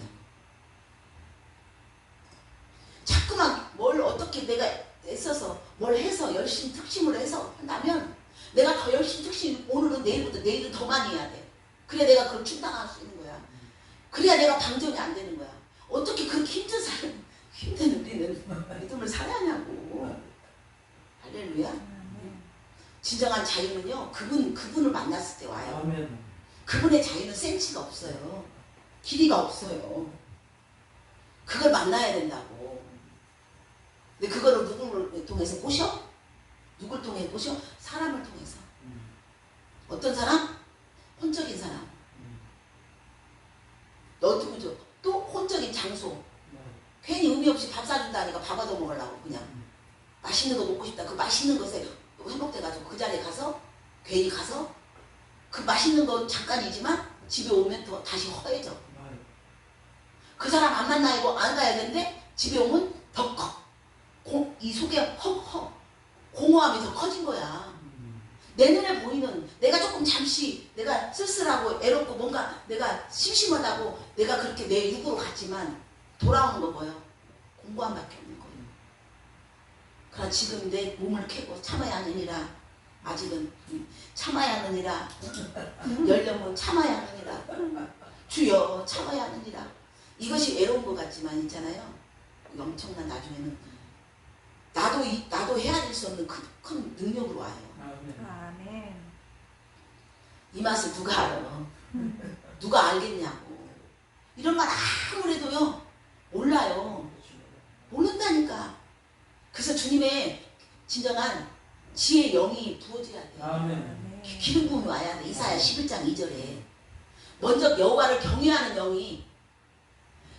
Speaker 1: 자꾸만 뭘 어떻게 내가 애써서 뭘 해서 열심히 특심을 해서 한다면 내가 더 열심히 특심 오늘은 내일은 더 많이 해야 돼. 그래야 내가 그걸 충당할 수 있는 거야. 그래야 내가 방전이 안 되는 거야. 어떻게 그렇게 힘든 우리는 믿음을 살아야냐고. 할렐루야. 진정한 자유는요 그분을 만났을 때 와요. 아멘. 그분의 자유는 센치가 없어요. 길이가 없어요. 그걸 만나야 된다고. 근데 그거를 누구를 통해서 꼬셔? 누굴 통해 꼬셔? 사람을 통해서. 어떤 사람? 혼적인 사람. 누구죠? 또 혼적인 장소. 괜히 의미 없이 밥 사준다니까 밥 얻어 먹으려고 그냥 맛있는 거 먹고 싶다. 그 맛있는 것에 행복돼가지고 그 자리에 가서 괜히 가서 그 맛있는 건 잠깐이지만 집에 오면 더 다시 허해져. 그 사람 안 만나고 안 가야 되는데 집에 오면 더 커. 이 속에 공허함이 더 커진 거야. 내 눈에 보이는 내가 조금 잠시 내가 쓸쓸하고 애롭고 뭔가 내가 심심하다고 내가 그렇게 내 육으로 갔지만 돌아오는 거 뭐예요? 공부함밖에 없는 거예요. 그러나 지금 내 몸을 캐고 참아야 하느니라. 아직은 참아야 하느니라. 열려면 참아야 하느니라. 주여 참아야 하느니라. 이것이 외로운 것 같지만 있잖아요. 엄청난 나중에는 나도 헤아릴 수 없는 큰 능력으로 와요.
Speaker 2: 아멘.
Speaker 1: 이 맛을 누가 알아? 누가 알겠냐고. 이런 말 아무래도요 몰라요. 모른다니까. 그래서 주님의 진정한 지혜의 영이 부어져야 돼.
Speaker 3: 아멘.
Speaker 1: 기름 부음이 와야 돼. 이사야 11장 2절에 먼저 여호와를 경외하는 영이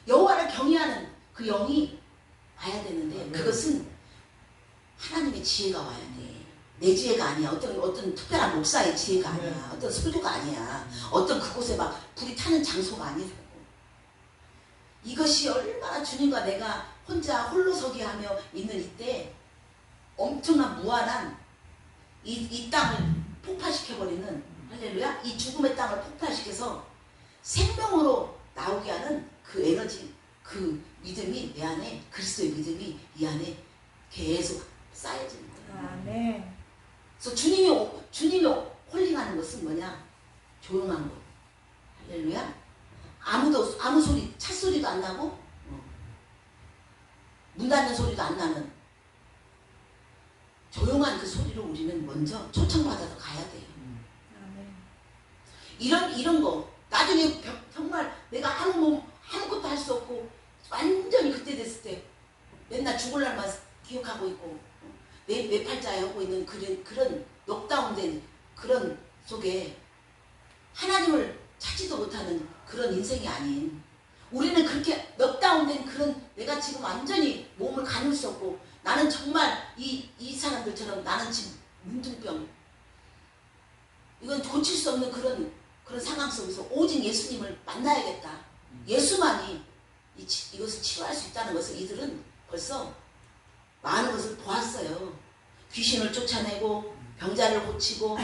Speaker 1: 여호와를 경외하는 그 영이 와야 되는데 그것은 지혜가 와야 돼. 내 지혜가 아니야. 어떤 특별한 목사의 지혜가 아니야.
Speaker 3: 네.
Speaker 1: 어떤 설교가 아니야. 어떤 그곳에 막 불이 타는 장소가 아니라고. 이것이 얼마나 주님과 내가 혼자 홀로서기 하며 있는 이때 엄청난 무한한 이 땅을 폭파시켜버리는, 할렐루야, 이 죽음의 땅을 폭파시켜서 생명으로 나오게 하는 그 에너지, 그 믿음이 내 안에, 그리스도의 믿음이 이 안에 계속 쌓여지는 거예요.
Speaker 2: 아멘.
Speaker 1: 그래서 주님이 홀링하는 것은 뭐냐? 조용한 것. 할렐루야. 아무 소리, 차 소리도 안 나고 문 닫는 소리도 안 나는 조용한 그 소리로 우리는 먼저 초청받아서 가야 돼요.
Speaker 2: 아멘.
Speaker 1: 이런 거 나중에 정말 내가 아무것도 할 수 없고 완전히 그때 됐을 때 맨날 죽을 날만 기억하고 있고 내 팔자에 하고 있는 그런 넉다운된 그런 속에 하나님을 찾지도 못하는 그런 인생이 아닌, 우리는 그렇게 넉다운된 그런, 내가 지금 완전히 몸을 가눌 수 없고 나는 정말 이 사람들처럼 나는 지금 문둥병, 이건 고칠 수 없는 그런 상황 속에서 오직 예수님을 만나야겠다. 예수만이 이것을 치유할 수 있다는 것을 이들은 벌써 많은 것을 보았어요. 귀신을 쫓아내고 병자를 고치고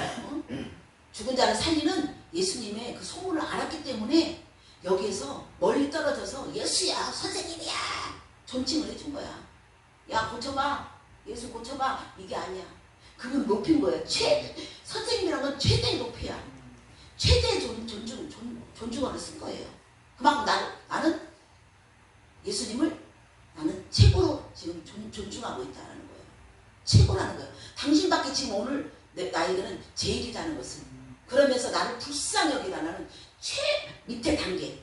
Speaker 1: 죽은 자를 살리는 예수님의 그 소문을 알았기 때문에 여기에서 멀리 떨어져서 예수야, 선생님이야, 존칭을 해준 거야. 야, 고쳐봐, 예수 고쳐봐, 이게 아니야. 그분 높인 거야. 선생님이란 건 최대의 높이야. 최대의 존중어를 쓴 거예요. 그만큼 나는 예수님을 나는 최고로 지금 존중하고 있다는 거예요. 최고라는 거예요. 당신밖에 지금 오늘 나에게는 제일이라는 것은, 그러면서 나를 불쌍히 여기라는 밑에 단계,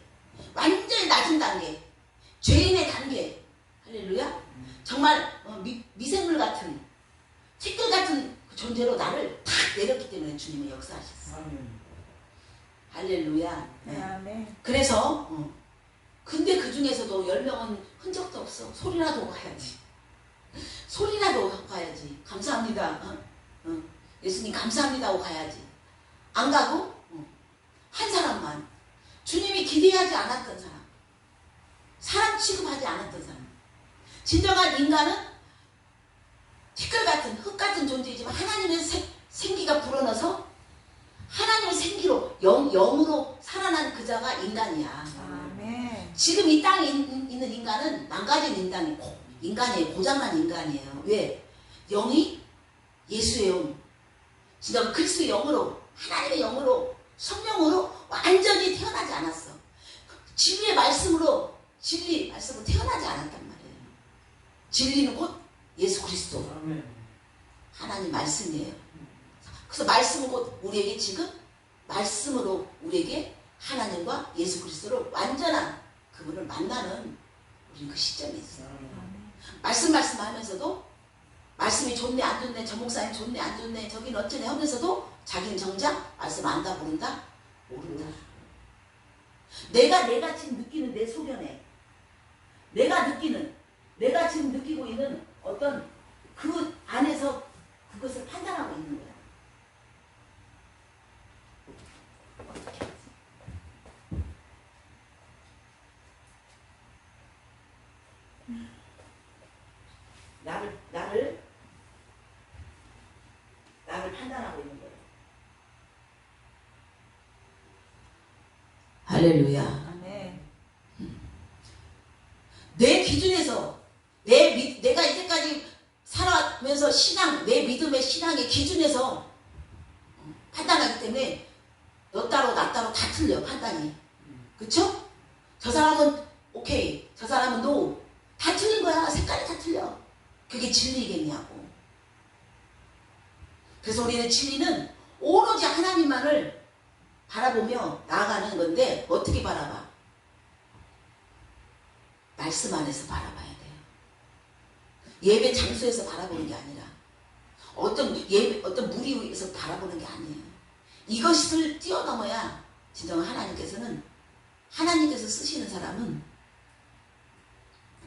Speaker 1: 완전히 낮은 단계, 죄인의 단계, 할렐루야. 정말 미생물 같은, 티끌 같은 그 존재로 나를 탁 내렸기 때문에 주님은 역사하셨어요. 할렐루야. 네.
Speaker 2: 아멘.
Speaker 1: 그래서 근데 그 중에서도 10명은 흔적도 없어. 소리라도 가야지. 소리라도 가야지. 감사합니다. 예수님 감사합니다 하고 가야지. 안 가고 한 사람만, 주님이 기대하지 않았던 사람 취급하지 않았던 사람. 진정한 인간은 티끌 같은, 흙 같은 존재이지만 하나님의 생기가 불어넣어서 하나님의 생기로 영으로 살아난 그 자가 인간이야.
Speaker 2: 아멘.
Speaker 1: 지금 이 땅에 있는 인간은 망가진 인간이에요. 고장난 인간이에요. 왜? 영이 예수의 영, 진짜 그리스도의 영으로, 하나님의 영으로, 성령으로 완전히 태어나지 않았어. 진리의 말씀으로 태어나지 않았단 말이에요. 진리는 곧 예수 그리스도, 하나님 말씀이에요. 그래서 말씀은 곧 우리에게 지금 말씀으로 우리에게 하나님과 예수 그리스도를 완전한 그분을 만나는 우리 그 시점이 있어요. 말씀하면서도 말씀이 좋네 안 좋네, 저 목사님 좋네 안 좋네, 저기는 어쩌네 하면서도 자기는 정작 말씀 안다 모른다? 모른다. 내가 지금 느끼는 내 소견에, 내가 지금 느끼고 있는 어떤 그 안에서 그것을 판단하고 있는 거야. 나를 판단하고 있는 거예요. 할렐루야.
Speaker 2: 아멘.
Speaker 1: 내 기준에서 내가 이제까지 살아가면서 내 믿음의 신앙의 기준에서 판단하기 때문에 너 따로 나 따로 다 틀려, 판단이. 그쵸? 저 사람은 오케이, 저 사람은 노. 다 틀린 거야. 색깔이 다 틀려. 그게 진리겠냐고. 그래서 우리는 진리는 오로지 하나님만을 바라보며 나아가는 건데, 어떻게 바라봐? 말씀 안에서 바라봐야 돼요. 예배 장소에서 바라보는 게 아니라 어떤 무리 위에서 바라보는 게 아니에요. 이것을 뛰어넘어야 진정 하나님께서 쓰시는 사람은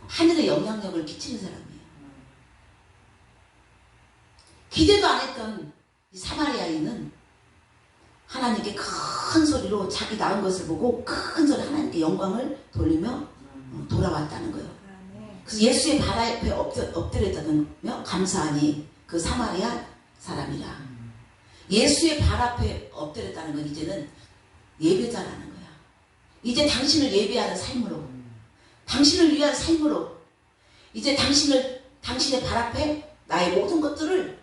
Speaker 1: 하늘의 영향력을 끼치는 사람이에요. 기대도 안 했던 이 사마리아인은 하나님께 큰 소리로 자기 낳은 것을 보고 큰 소리 하나님께 영광을 돌리며 돌아왔다는 거예요. 그래서 예수의 발 앞에 엎드렸다며 감사하니 그 사마리아 사람이라. 예수의 발 앞에 엎드렸다는 건 이제는 예배자라는 거야. 이제 당신을 예배하는 삶으로, 당신을 위한 삶으로, 이제 당신의 발 앞에 나의 모든 것들을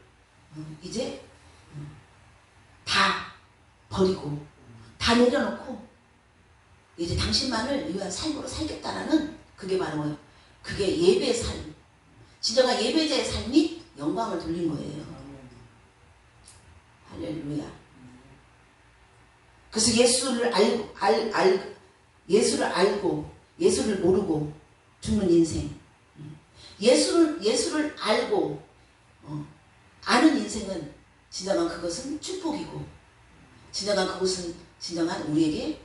Speaker 1: 이제 다 버리고 다 내려놓고 이제 당신만을 위한 삶으로 살겠다라는, 그게 바로 뭐예요? 그게 예배의 삶. 진정한 예배자의 삶이 영광을 돌린 거예요. 할렐루야. 그래서 예수를 알고 예수를 모르고 죽는 인생. 예수를 알고 아는 인생은 진정한 그것은 축복이고, 진정한 그것은 진정한 우리에게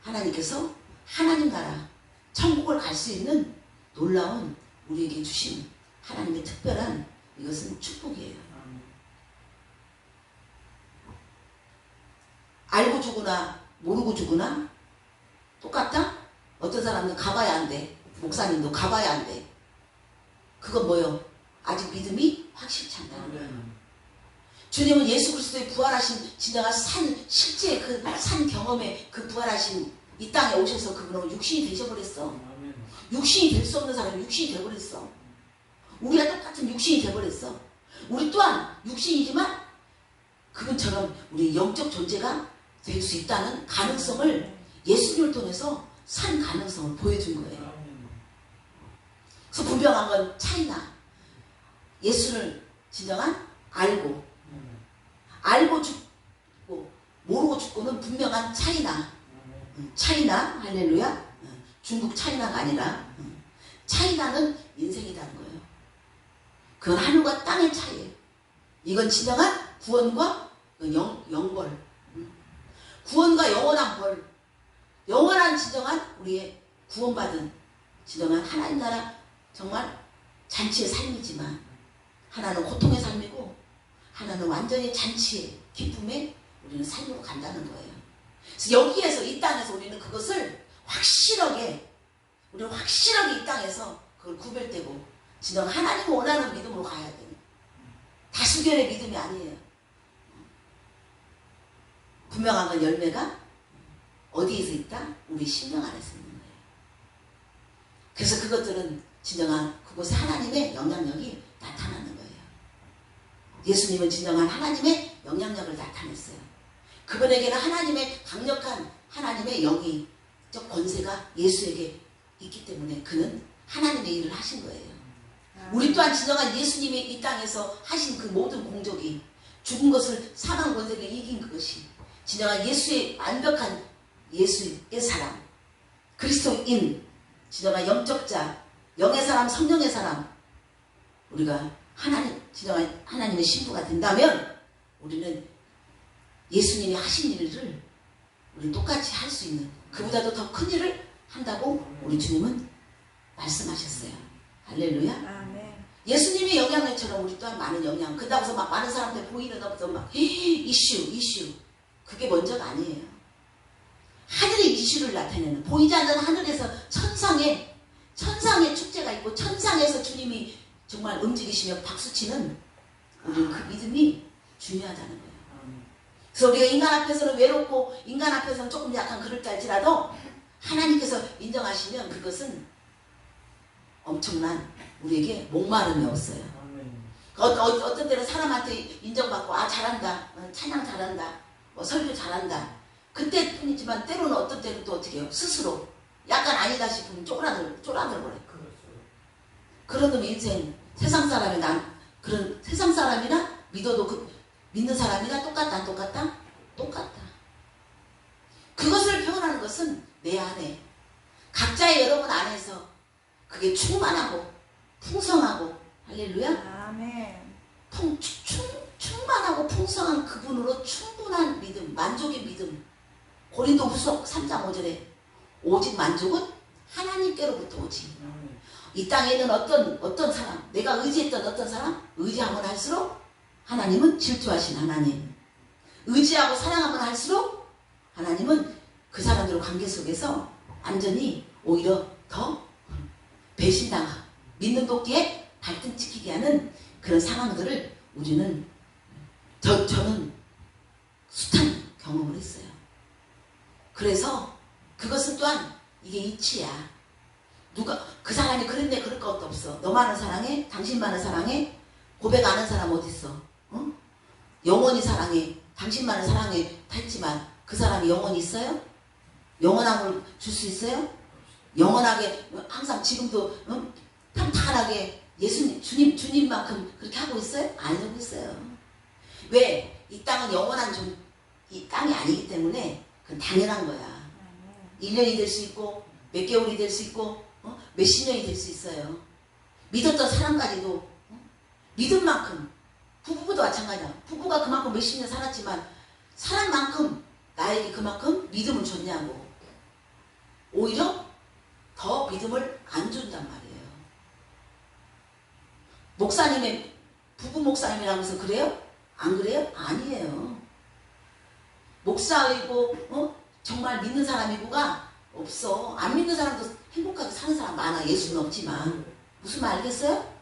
Speaker 1: 하나님께서 하나님 나라 천국을 갈 수 있는 놀라운 우리에게 주신 하나님의 특별한 이것은 축복이에요. 알고 죽으나 모르고 죽으나 똑같다? 어떤 사람은 가봐야 안 돼. 목사님도 가봐야 안 돼. 그건 뭐요? 아직 믿음이 확실치 않다는 거예요. 주님은 예수 그리스도의 부활하신 진정한 실제 그 산 경험에 그 부활하신 이 땅에 오셔서 그분은 육신이 되셔버렸어. 육신이 될 수 없는 사람이 육신이 되어버렸어. 우리가 똑같은 육신이 되어버렸어. 우리 또한 육신이지만 그분처럼 우리 영적 존재가 될 수 있다는 가능성을 예수님을 통해서 산 가능성을 보여준 거예요. 그래서 분명한 건 차이나, 예수를 진정한 알고 죽고 모르고 죽고는 분명한 차이나, 할렐루야. 중국 차이나가 아니라 차이나는 인생이라는 거예요. 그건 하늘과 땅의 차이예요. 이건 진정한 구원과 영벌, 구원과 영원한 벌, 영원한 진정한 우리의 구원받은 진정한 하나님 나라 정말 잔치의 삶이지만, 하나는 고통의 삶이고 하나는 완전히 잔치의 기쁨의 우리는 삶으로 간다는 거예요. 그래서 여기에서 이 땅에서 우리는 그것을 확실하게 이 땅에서 그걸 구별되고 진정 하나님 원하는 믿음으로 가야 돼요. 다수결의 믿음이 아니에요. 분명한 건 열매가 어디에서 있다? 우리 심령 안에서 있는 거예요. 그래서 그것들은 진정한 그곳에 하나님의 영향력이 나타나는 거예요. 예수님은 진정한 하나님의 영향력을 나타냈어요. 그분에게는 하나님의 강력한 하나님의 영이적 권세가 예수에게 있기 때문에 그는 하나님의 일을 하신 거예요. 우리 또한 진정한 예수님이 이 땅에서 하신 그 모든 공적이, 죽은 것을 사망 권세를 이긴 그것이 진정한 예수의 완벽한 예수의 사람, 그리스도인, 진정한 영적자, 영의 사람, 성령의 사람, 우리가 진정한 하나님의 신부가 된다면 우리는 예수님이 하신 일을 우리 똑같이 할 수 있는, 그보다도 더 큰 일을 한다고 우리 주님은 말씀하셨어요. 할렐루야.
Speaker 2: 아멘.
Speaker 1: 예수님의 영향력처럼 우리 또한 많은 영향, 그렇다고 해서 막 많은 사람들 보이는 것도 막 이슈, 그게 먼저가 아니에요. 하늘의 이슈를 나타내는, 보이지 않는 하늘에서 천상의 축제가 있고 천상에서 주님이 정말 움직이시며 박수치는 우리는 그 믿음이 중요하다는 거예요. 그래서 우리가 인간 앞에서는 외롭고 인간 앞에서는 조금 약간 그럴 때 할지라도 하나님께서 인정하시면 그것은 엄청난 우리에게 목마름이 없어요. 어떤 때는 사람한테 인정받고 잘한다, 찬양 잘한다, 설교 잘한다, 그때 뿐이지만 때로는 어떤 때는 또 어떻게 해요? 스스로 약간 아니다 싶으면 쪼라들버려요. 그런 놈의 인생, 세상 사람이 그런 세상 사람이나 믿어도 믿는 사람이나 똑같다 안 똑같다? 똑같다. 그것을 표현하는 것은 내 안에, 각자의 여러분 안에서 그게 충만하고 풍성하고, 할렐루야.
Speaker 2: 아멘.
Speaker 1: 충만하고 풍성한 그분으로 충분한 믿음, 만족의 믿음. 고린도후서 3장 5절에 오직 만족은 하나님께로부터 오지. 이 땅에 있는 어떤 사람, 내가 의지했던 어떤 사람, 의지하면 할수록 하나님은 질투하신 하나님. 의지하고 사랑하면 할수록 하나님은 그 사람들의 관계 속에서 완전히 오히려 더 배신당하고 믿는 도끼에 발등 찍히게 하는 그런 상황들을 우리는 저는 숱한 경험을 했어요. 그래서 그것은 또한 이게 이치야. 누가 그 사람이 그랬네 그럴 것도 없어. 너만을 사랑해? 당신만을 사랑해? 고백 안 한 사람 어디 있어? 응? 영원히 사랑해. 당신만을 사랑해. 했지만 그 사람이 영원히 있어요? 영원함을 줄 수 있어요? 영원하게 항상 지금도 평탄하게 예수님 주님만큼 그렇게 하고 있어요? 안 하고 있어요. 왜? 이 땅은 영원한 이 땅이 아니기 때문에 그건 당연한 거야. 1년이 될 수 있고 몇 개월이 될 수 있고 몇십 년이 될 수 있어요. 믿었던 사람까지도 믿은 만큼 부부도 마찬가지야. 부부가 그만큼 몇십 년 살았지만 사람만큼 나에게 그만큼 믿음을 줬냐고. 오히려 더 믿음을 안 준단 말이에요. 목사님의 부부 목사님이라고 해서 그래요? 안 그래요? 아니에요. 목사이고 정말 믿는 사람이고가 없어. 안 믿는 사람도 행복하게 사는 사람 많아. 예수는 없지만. 무슨 말 알겠어요?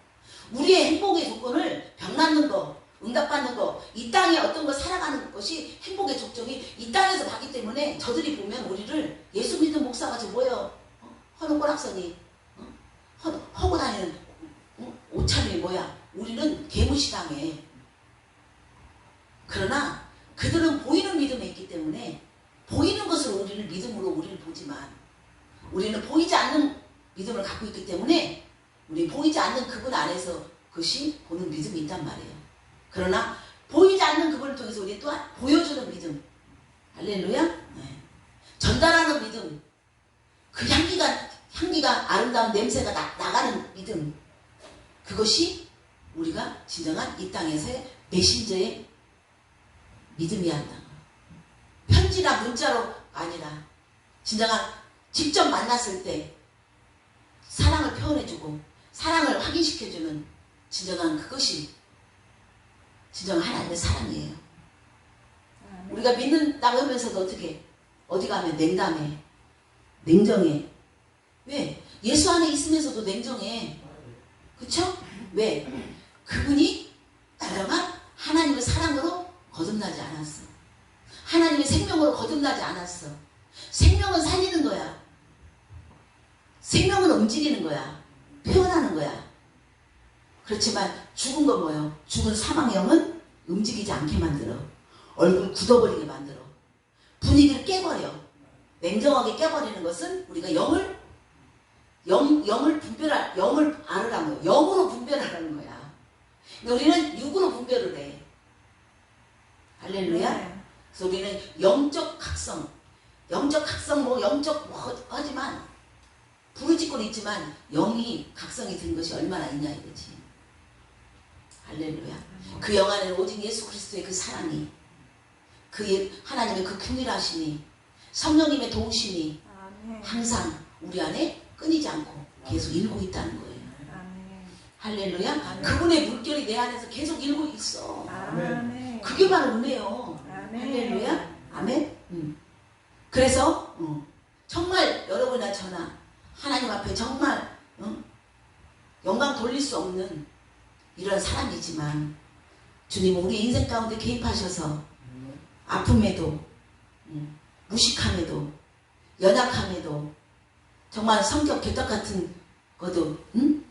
Speaker 1: 우리의 행복의 조건을 병 낫는 거, 응답받는 거, 이 땅에 어떤 거 살아가는 것이 행복의 족적이 이 땅에서 가기 때문에 저들이 보면 우리를 예수 믿는 목사같이 뭐예요? 허는 꼬락서니 허고 다니는 옷차림이 뭐야? 우리는 개무시당해. 그러나 그들은 보이는 믿음에 있기 때문에 보이는 것으로 우리를 믿음으로 우리를 보지만 우리는 보이지 않는 믿음을 갖고 있기 때문에 우리 보이지 않는 그분 안에서 그것이 보는 믿음이 있단 말이에요. 그러나 보이지 않는 그분을 통해서 우리 또한 보여주는 믿음. 할렐루야. 네. 전달하는 믿음. 그 향기가 아름다운 냄새가 나가는 믿음. 그것이 우리가 진정한 이 땅에서의 메신저의 믿음이야 한다. 편지나 문자로 아니라 진정한 직접 만났을 때 사랑을 표현해주고 사랑을 확인시켜주는 진정한 그것이 진정한 하나님의 사랑이에요. 우리가 믿는다고 하면서도 어떻게 어디 가면 냉담해. 냉정해. 왜? 예수 안에 있으면서도 냉정해. 그쵸? 왜? 그분이 진정한 하나님의 사랑으로 거듭나지 않았어. 하나님의 생명으로 거듭나지 않았어. 생명은 살리는 거야. 생명은 움직이는 거야. 표현하는 거야. 그렇지만 죽은 건 뭐예요? 죽은 사망의 영은 움직이지 않게 만들어. 얼굴 굳어버리게 만들어. 분위기를 깨버려. 냉정하게 깨버리는 것은 우리가 영을 알으라는 거야. 영으로 분별하라는 거야. 근데 우리는 육으로 분별을 해. 할렐루야.
Speaker 2: 네.
Speaker 1: 그래서 우리는 영적 각성 하지만 부르짖고는 있지만 영이 각성이 된 것이 얼마나 있냐 이거지. 할렐루야. 그 영 안에는 오직 예수 그리스도의 그 사랑이, 그 하나님의 그 균일하심이, 성령님의 도우심이 항상 우리 안에 끊이지 않고 계속 일고 있다는 거예요. 할렐루야. 그분의 물결이 내 안에서 계속 일고 있어. 그게 바로 은혜요. 할렐루야. 아멘. 그래서 정말 여러분이나 저나 하나님 앞에 정말 영광 돌릴 수 없는 이런 사람이지만 주님은 우리 인생 가운데 개입하셔서 아픔에도 무식함에도 연약함에도 정말 성격 개떡 같은 것도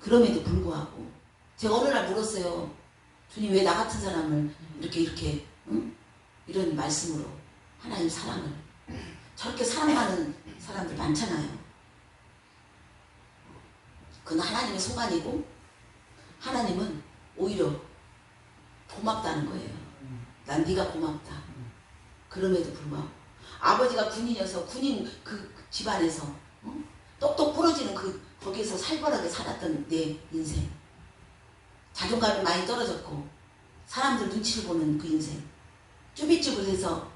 Speaker 1: 그럼에도 불구하고 제가 어느 날 물었어요. 주님 왜 나 같은 사람을 이렇게 이런 말씀으로 하나님 사랑을 저렇게 사랑하는 사람들 많잖아요. 그건 하나님의 소관이고 하나님은 오히려 고맙다는 거예요. 난 네가 고맙다. 그럼에도 불구하고 아버지가 군인이어서 군인 그 집안에서 똑똑 부러지는 거기에서 살벌하게 살았던 내 인생, 자존감이 많이 떨어졌고 사람들 눈치를 보는 그 인생, 쭈빗쭈빗해서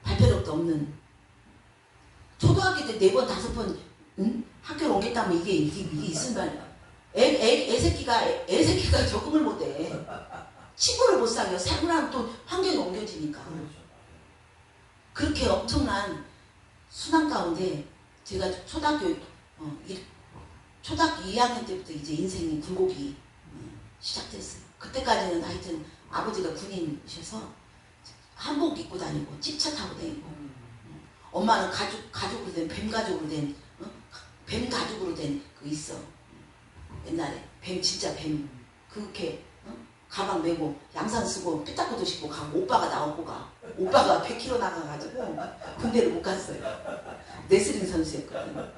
Speaker 1: 발표력도 없는, 초등학교 때 4번 5번 학교를 오겠다면 이게 있을 말이야. 애새끼가 적응을 못해. 친구를 하루를 못 살아요. 살고 나면 또 환경이 옮겨지니까. 그렇게 엄청난 순환 가운데 제가 초등학교 2학년 때부터 이제 인생이 굴곡이 시작됐어요. 그때까지는 하여튼 아버지가 군인이셔서 한복 입고 다니고 찝차 타고 다니고 엄마는 가죽으로 된 뱀 가죽으로 된 뱀 가죽으로 된 그 있어. 옛날에 뱀 진짜 뱀 그렇게 가방 메고 양산 쓰고 삐딱구도 신고 가고 오빠가 나오고 가. 오빠가 100km 나가가지고 군대를 못 갔어요. 레슬링 선수였거든.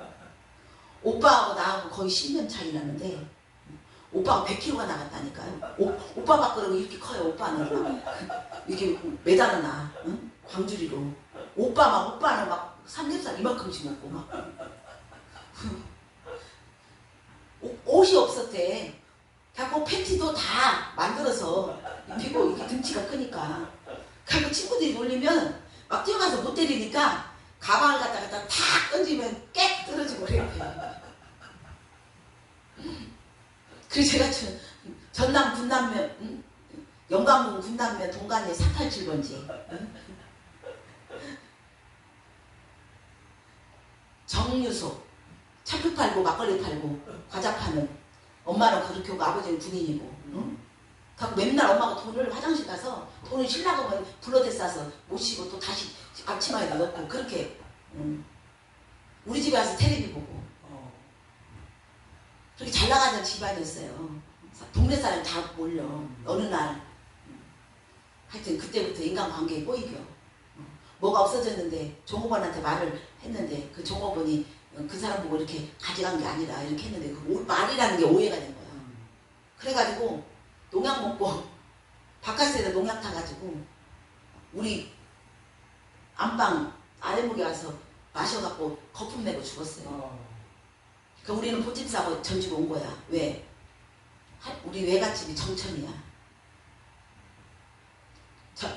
Speaker 1: 오빠하고 나하고 거의 10년 차이 나는데 오빠가 100km가 나갔다니까요. 오빠 밖으로 이렇게 커요. 오빠는 막 이렇게 매달아놔. 응? 광주리로. 오빠는 막 삼겹살 이만큼씩 먹고 막 옷이 없었대. 그래갖고 팬티도 다 만들어서 입히고 이렇게 등치가 크니까. 그래갖고 친구들이 놀리면 막 뛰어가서 못 때리니까 가방을 갖다가 탁 던지면 깨 떨어지고 그래요. 그래서 제가 전남 군남면 영광군 군남면 동간에 487번지 정유소 차표 팔고 막걸리 팔고 과자 파는 엄마는 그렇게 오고 아버지는 군인이고 그래서 맨날 엄마가 돈을 화장실 가서 돈을 신라고 불러대 싸서 모시고 또 다시 앞치마에 넣고 그렇게 우리 집에 와서 텔레비 보고 그렇게 잘 나가는 집안이었어요. 동네 사람이 다 몰려. 어느 날 하여튼 그때부터 인간관계에 꼬이겨. 뭐가 없어졌는데 종업원한테 말을 했는데 그 종업원이 그 사람 보고 이렇게 가져간 게 아니라 이렇게 했는데 그 말이라는 게 오해가 된 거야. 그래가지고 농약 먹고 바깥에다 농약 타가지고 우리 안방 아래목에 와서 마셔갖고 거품 내고 죽었어요. 그러니까 우리는 보집 사고 전주로 온 거야. 왜? 우리 외갓집이 정천이야.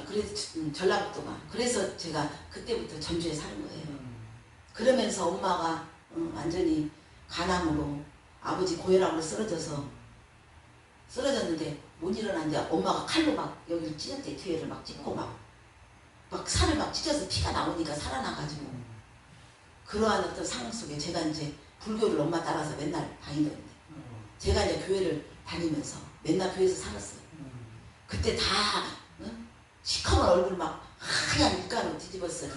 Speaker 1: 그래서 전라북도가. 그래서 제가 그때부터 전주에 사는 거예요. 그러면서 엄마가 완전히 간암으로 아버지 고혈압으로 쓰러졌는데 못 일어났는데 엄마가 칼로 막 여기를 찢었대. 뒤에를 막 찢고 막 살을 막 찢어서 피가 나오니까 살아나가지고 그러한 어떤 상황 속에 제가 이제 불교를 엄마 따라서 맨날 다니던데 제가 이제 교회를 다니면서 맨날 교회에서 살았어요. 그때 다 시커먼 얼굴 막 하얀 밀가루 뒤집었어요.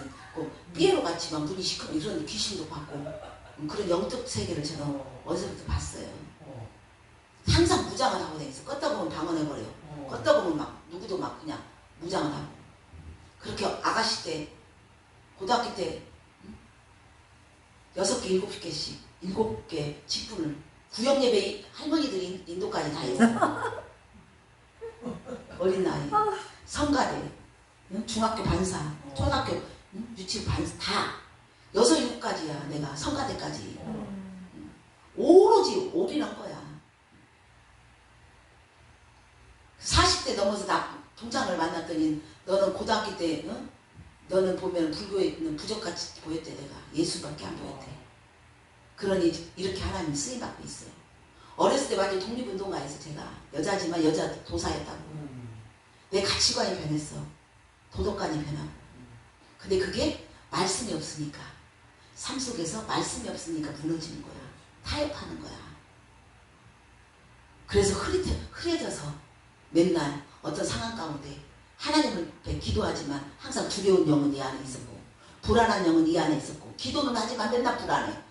Speaker 1: 삐에로 같이 막 눈이 시커먼 이런 귀신도 봤고 그런 영적 세계를 제가 어디서부터 봤어요. 항상 무장을 하고 다녔어. 껐다 보면 방언해버려요. 껐다 보면 막 누구도 막 그냥 무장을 하고 그렇게 아가씨 때 고등학교 때 6개 7개씩 7개 직분을 구역예배 할머니들이 인도까지 다 했어요. 어린 나이 성가대 중학교 반사 초등학교 유치부 반사 다 6, 7가지야. 내가 성가대까지 오로지 올인한 거야. 40대 넘어서 나 동창을 만났더니 너는 고등학교 때 너는 보면 불교에 있는 부적같이 보였대. 내가 예수밖에 안 보였대. 그러니 이렇게 하나님 쓰임받고 있어요. 어렸을 때 완전 독립운동가에서 제가 여자지만 여자 도사였다고. 내 가치관이 변했어. 도덕관이 변하고. 근데 그게 말씀이 없으니까 삶 속에서 말씀이 없으니까 무너지는 거야. 타협하는 거야. 그래서 흐려져서 맨날 어떤 상황 가운데 하나님을 기도하지만 항상 두려운 영은 이 안에 있었고 불안한 영은 이 안에 있었고 기도는 하지만 맨날 불안해.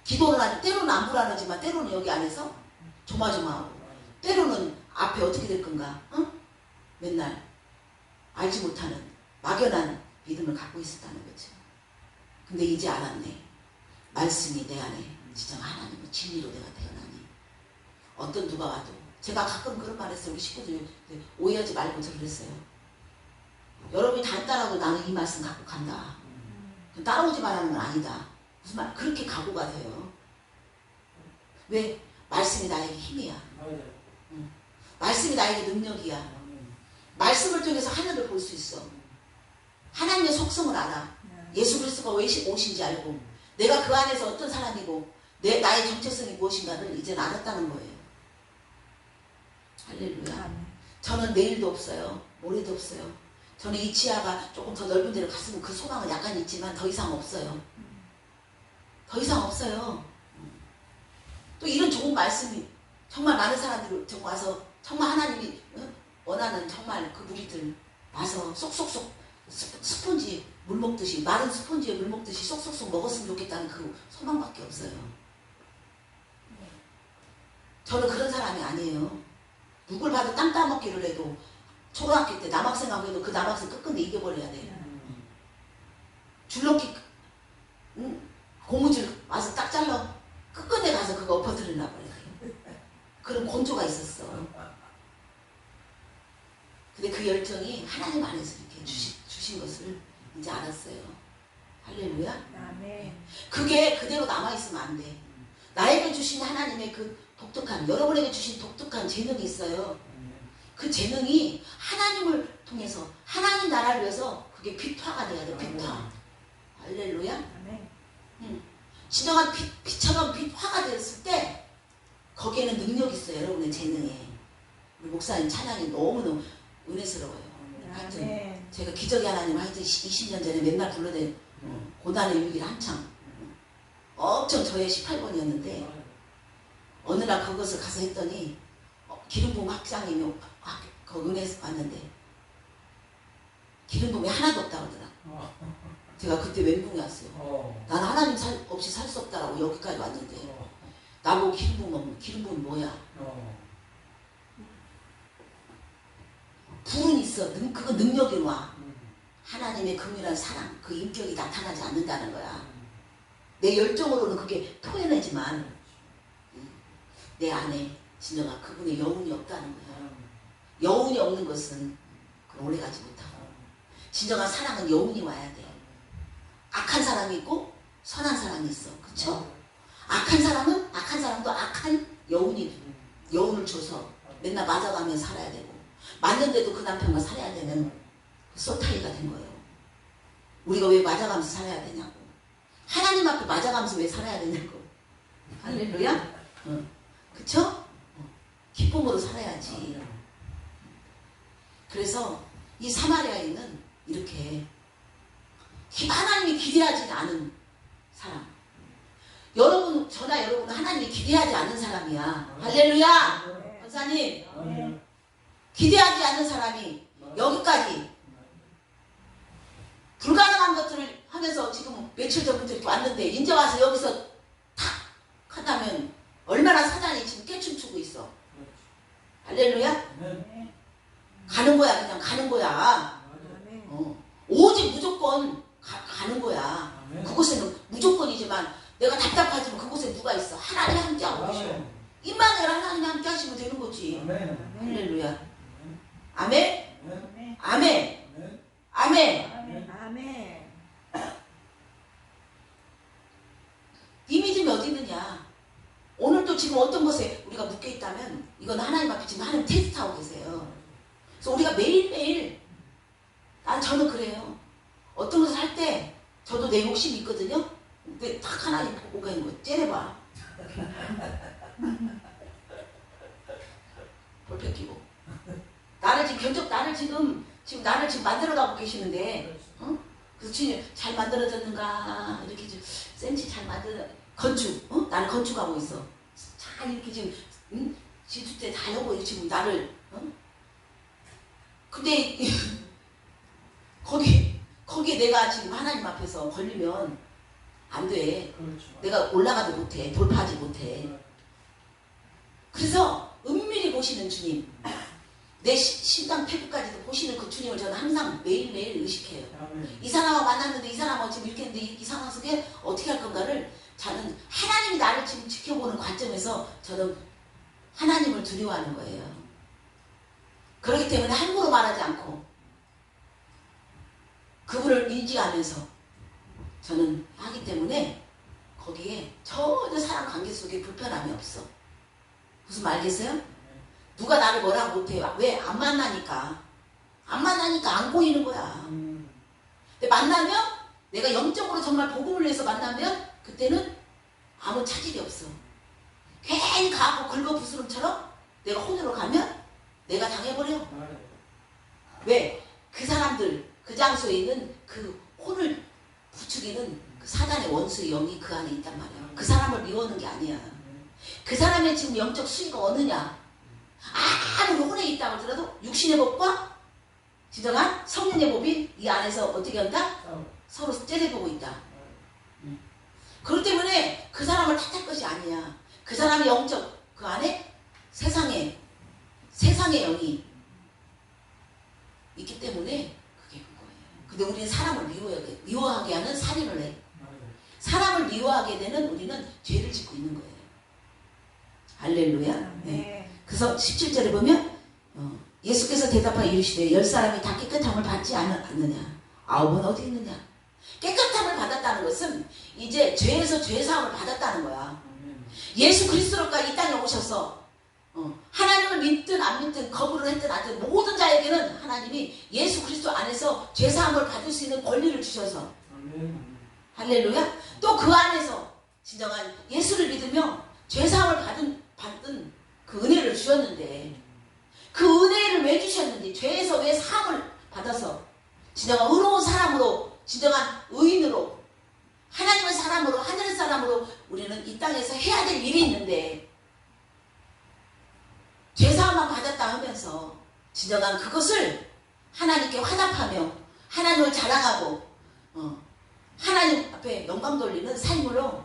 Speaker 1: 기도는 하지 때로는 안 불안하지만 때로는 여기 안에서 조마조마하고 때로는 앞에 어떻게 될 건가 맨날 알지 못하는 막연한 믿음을 갖고 있었다는 거죠. 근데 이제 알았네. 말씀이 내 안에 진짜 하나님의 진리로 내가 태어나니 어떤 누가 와도 제가 가끔 그런 말 했어요. 우리 식구들 오해하지 말고 저 그랬어요. 여러분이 다 따라도 나는 이 말씀 갖고 간다. 따라오지 말라는 건 아니다. 무슨 말 그렇게 각오가 돼요. 왜? 말씀이 나에게 힘이야. 말씀이 나에게 능력이야. 말씀을 통해서 하늘을 볼 수 있어. 하나님의 속성을 알아. 예수 그리스도가 왜 오신지 알고 내가 그 안에서 어떤 사람이고 나의 정체성이 무엇인가를 이제 알았다는 거예요. 할렐루야. 저는 내일도 없어요. 모레도 없어요. 저는 이 치아가 조금 더 넓은 데로 갔으면 그 소망은 약간 있지만 더 이상 없어요. 더 이상 없어요. 또 이런 좋은 말씀이 정말 많은 사람들이 정말 와서 정말 하나님이 원하는 정말 그 무리들 와서 쏙쏙쏙 스폰지 물 먹듯이 마른 스폰지에 물 먹듯이 쏙쏙쏙 먹었으면 좋겠다는 그 소망밖에 없어요. 저는 그런 사람이 아니에요. 누굴 봐도 땅 따먹기를 해도 초등학교 때 남학생하고 해도 그 남학생 끝끝내 이겨버려야 돼요. 줄넘기 고무줄 와서 딱 잘라 끝끝내 가서 그거 엎어뜨리나 버려요. 그런 곤조가 있었어. 근데 그 열정이 하나님 안에서 이렇게 주신 것을 이제 알았어요. 할렐루야.
Speaker 2: 아멘.
Speaker 1: 그게 그대로 남아있으면 안 돼. 나에게 주신 하나님의 그 독특한, 여러분에게 주신 독특한 재능이 있어요. 그 재능이 하나님을 통해서 하나님 나라를 위해서 그게 빛화가 돼야 돼. 빛화. 할렐루야.
Speaker 2: 아멘.
Speaker 1: 진정한 빛처럼 빛화가 되었을 때 거기에는 능력이 있어요. 여러분의 재능에. 우리 목사님 찬양이 너무너무 은혜스러워요. 하여튼
Speaker 2: 아멘.
Speaker 1: 제가 기적의 하나님 하여튼 20년 전에 맨날 불러댄 고난의 유익일 한창 엄청 저의 18번이었는데 어느 날 그것을 가서 했더니 기름부음 학장님이 그 은혜에서 왔는데 기름부음이 하나도 없다고 하더라고요. 제가 그때 멘붕이 왔어요. 나는 하나님 없이 살 수 없다라고 여기까지 왔는데 나보고 기름부음이 뭐야? 불은 있어. 그거 능력이 와. 하나님의 긍휼한 사랑, 그 인격이 나타나지 않는다는 거야. 내 열정으로는 그게 토해내지만 내 안에 진정한 그분의 여운이 없다는 거야. 여운이 없는 것은 오래가지 못하고 진정한 사랑은 여운이 와야 돼. 악한 사람이 있고 선한 사람이 있어. 그쵸? 악한 사람도 악한 여운을 줘서 맨날 맞아가며 살아야 되고 맞는데도 그 남편과 살아야 되는 소타이가 된 거예요. 우리가 왜 맞아가면서 살아야 되냐고. 하나님 앞에 맞아가면서 왜 살아야 되냐고. 할렐루야? 그쵸? 기쁨으로 살아야지. 그래서 이 사마리아인은 이렇게 하나님이 기대하지 않은 사람. 저나 여러분은 하나님이 기대하지 않는 사람이야. 할렐루야! 권사님, 기대하지 않는 사람이 여기까지 불가능한 것들을 하면서 지금 며칠 전부터 이렇게 왔는데 이제 와서 여기서 탁 하다면 얼마나 사단이 지금 깨춤추고 있어. 할렐루야? 가는 거야. 그냥 가는 거야. 오직 무조건 가는 거야. 그곳에는 무조건이지만 내가 답답하지만 그곳에 누가 있어? 하나님이 함께하고 계셔. 임마누엘 하나님이 함께 하시면 되는 거지. 할렐루야. 아멘? 아멘. 아멘.
Speaker 2: 아멘.
Speaker 1: 이 믿음이 어디 있느냐? 오늘도 지금 어떤 것에 우리가 묶여 있다면 이건 하나님 앞에 지금 하나님 테스트하고 계세요. 그래서 우리가 매일매일 저는 그래요. 어떤 것을 할 때 저도 내 욕심이 있거든요. 근데 딱 하나님 보고 가는 거 째려봐. 볼펜 끼고 나를 지금 만들어가고 계시는데 그래서 주님 잘 만들어졌는가 이렇게 좀 센치 잘 건축 나를 건축하고 있어. 잘 이렇게 지금 지주 때 잘 하고 지금 나를 근데 거기에 내가 지금 하나님 앞에서 걸리면 안 돼.
Speaker 3: 그렇죠.
Speaker 1: 내가 올라가도 못해. 돌파하지 못해. 그래서 은밀히 보시는 주님, 내 심장 폐부까지도 보시는 그 주님을 저는 항상 매일매일 의식해요.
Speaker 3: 아멘.
Speaker 1: 이 사람하고 만났는데 이 사람하고 지금 이렇게 했는데 이 상황 속에 어떻게 할 건가를 저는 하나님이 나를 지금 지켜보는 관점에서 저는 하나님을 두려워하는 거예요. 그렇기 때문에 함부로 말하지 않고 그분을 인지하면서 저는 하기 때문에 거기에 전혀 사람 관계 속에 불편함이 없어. 무슨 말 알겠어요? 누가 나를 뭐라고 못해. 왜? 안 만나니까. 안 보이는 거야. 근데 만나면 내가 영적으로 정말 복음을 위해서 만나면 그때는 아무 차질이 없어. 괜히 가고 긁어부스럼처럼 내가 혼으로 가면 내가 당해버려. 왜? 그 사람들 그 장소에 있는 그 혼을 부추기는 그 사단의 원수의 영이 그 안에 있단 말이야. 그 사람을 미워하는 게 아니야. 그 사람의 지금 영적 수위가 어느냐. 아무리 혼에 있다고 하더라도 육신의 법과 진정한 성령의 법이 이 안에서 어떻게 한다? 서로 째려보고 있다. 그렇기 때문에 그 사람을 탓할 것이 아니야. 그 사람의 영적 그 안에 세상의 영이 있기 때문에 그게 그거예요. 근데 우리는 사람을 미워하게 하는 살인을 해. 사람을 미워하게 되는 우리는 죄를 짓고 있는 거예요. 할렐루야. 네. 그래서 17절에 보면 예수께서 대답하여 이르시되 10사람이 다 깨끗함을 받지 않느냐? 9은 어디 있느냐? 깨끗함을 받았다는 것은 이제 죄에서 죄사함을 받았다는 거야. 예수 그리스도가 이 땅에 오셔서 하나님을 믿든 안 믿든 거부를 했든 안 했든 모든 자에게는 하나님이 예수 그리스도 안에서 죄사함을 받을 수 있는 권리를 주셔서 할렐루야. 또 그 안에서 진정한 예수를 믿으며 죄사함을 받은 그 은혜를 주셨는데 그 은혜를 왜 주셨는지 죄에서 왜 사함을 받아서 진정한 의로운 사람으로 진정한 의인으로 하나님의 사람으로 하늘의 사람으로 우리는 이 땅에서 해야 될 일이 있는데 죄사함만 받았다 하면서 진정한 그것을 하나님께 화답하며 하나님을 자랑하고 하나님 앞에 영광 돌리는 삶으로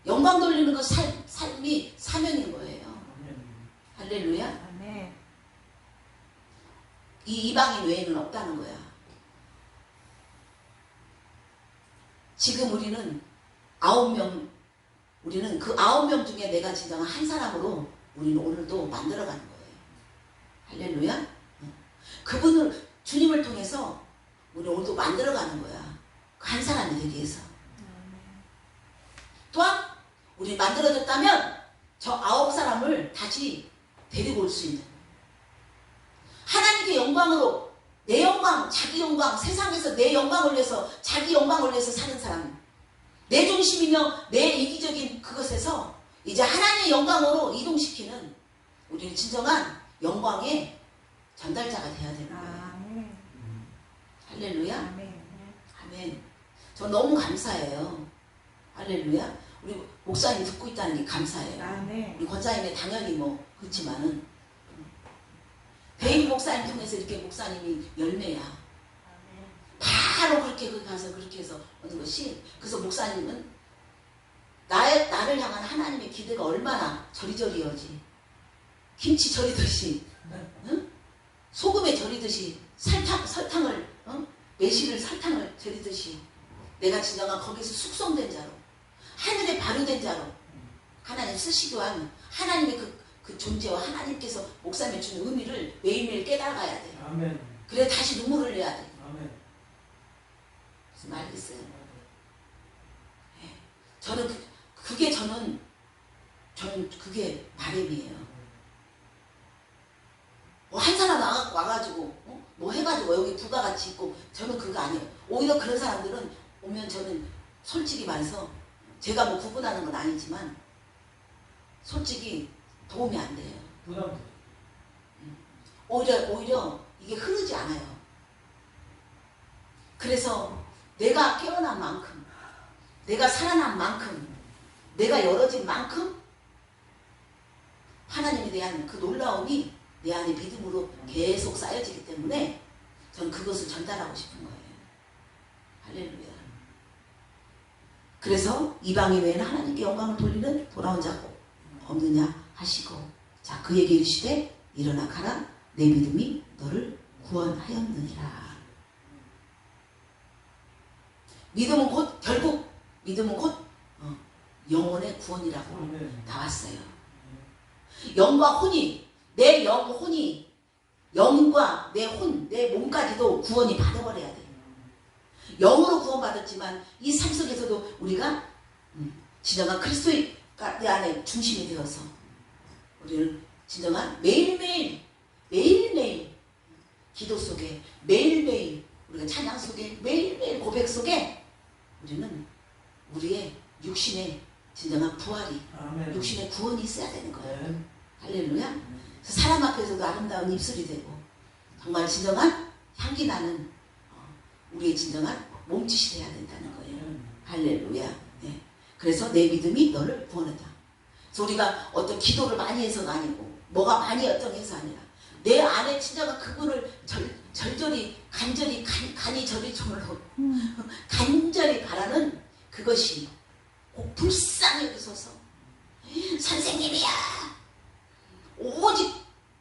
Speaker 1: 영광 돌리는 그 삶이 사명인 거예요. 할렐루야.
Speaker 2: 아멘.
Speaker 1: 이 이방인 외에는 없다는 거야. 지금 우리는 9명, 우리는 그 9명 중에 내가 진정한 한 사람으로 우리는 오늘도 만들어가는 거예요. 할렐루야. 그분을 주님을 통해서 우리 오늘도 만들어가는 거야. 그 한 사람이 되기 위해서. 또한 우리 만들어졌다면 저 9사람을 다시 데리고 올 수 있는 하나님의 영광으로 내 영광, 자기 영광, 세상에서 내 영광을 위해서 자기 영광을 위해서 사는 사람, 내 중심이며 내 이기적인 그것에서 이제 하나님의 영광으로 이동시키는 우리는 진정한 영광의 전달자가 되어야 되는 거예요.
Speaker 2: 아멘.
Speaker 1: 할렐루야.
Speaker 2: 아멘.
Speaker 1: 아멘. 저 너무 감사해요. 할렐루야. 우리 목사님 듣고 있다는 게 감사해요.
Speaker 2: 아멘.
Speaker 1: 우리 권사님이 당연히 뭐 그렇지만은 배임 목사님 통해서 이렇게 목사님이 열매야. 바로 그렇게 거기 가서 그렇게 해서 얻는 것이. 그래서 목사님은 나를 향한 하나님의 기대가 얼마나 저리저리하지. 김치 절이듯이, 응? 소금에 절이듯이, 설탕을, 매실을 설탕을 절이듯이 내가 진정한 거기서 숙성된 자로 하늘에 발효된 자로 하나님 쓰시기 위한 하나님의 그 존재와 하나님께서 목사님에 주는 의미를 매일매일 깨달아가야 돼.
Speaker 3: 아멘.
Speaker 1: 그래 다시 눈물을 흘려야 돼.
Speaker 3: 아멘.
Speaker 1: 무슨 말겠어요? 네. 저는 저는 그게 바람이에요. 뭐 한 사람 와가지고 뭐 해가지고 여기 부가가치 있고 저는 그거 아니에요. 오히려 그런 사람들은 오면 저는 솔직히 말해서 제가 뭐 구분하는 건 아니지만 솔직히 도움이 안 돼요.
Speaker 3: 부담돼.
Speaker 1: 오히려 이게 흐르지 않아요. 그래서 내가 깨어난 만큼, 내가 살아난 만큼, 내가 열어진 만큼 하나님에 대한 그 놀라움이 내 안에 믿음으로 계속 쌓여지기 때문에 저는 그것을 전달하고 싶은 거예요. 할렐루야. 그래서 이방인 외에는 하나님께 영광을 돌리는 돌아온 자가 없느냐 하시고, 자 그에게 이르시되 일어나 가라, 내 믿음이 너를 구원하였느니라. 믿음은 곧 결국 믿음은 곧 영혼의 구원이라고 나왔어요. 영과 혼이, 내 영혼이, 영과 내 혼, 내 몸까지도 구원이 받아버려야 돼요. 영으로 구원받았지만 이 삶 속에서도 우리가 진정한 그리스도의 내 안에 중심이 되어서 우리는 진정한 매일매일 기도 속에, 매일매일 우리가 찬양 속에, 매일매일 고백 속에 우리는 우리의 육신의 진정한 부활이,
Speaker 3: 아멘.
Speaker 1: 육신의 구원이 있어야 되는 거예요.
Speaker 3: 네.
Speaker 1: 할렐루야. 그래서 사람 앞에서도 아름다운 입술이 되고 정말 진정한 향기 나는 우리의 진정한 몸짓이 돼야 된다는 거예요. 할렐루야. 네. 그래서 내 믿음이 너를 구원한다. 그래서 우리가 어떤 기도를 많이 해서가 아니고 뭐가 많이 어떤 해서 아니라 내 안에 진정한 그분을 절절히 간이 저리 저물로 간절히 바라는 그것이 꼭 불쌍히 여기소서. 선생님이야, 오직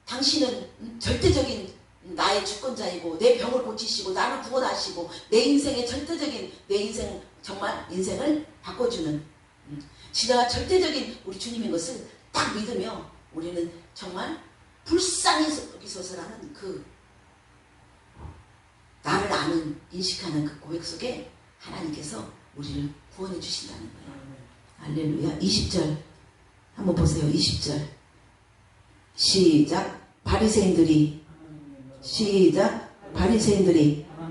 Speaker 1: 당신은 절대적인 나의 주권자이고 내 병을 고치시고 나를 구원하시고 내 인생의 절대적인 내 인생 정말 인생을 바꿔주는 진짜 절대적인 우리 주님인 것을 딱 믿으며 우리는 정말 불쌍히 여기소서라는 그 나를 아는 인식하는 그 고백 속에 하나님께서 우리를 구원해 주신다는 거예요. 할렐루야. 20절 한번 보세요. 20절 시작. 바리새인들이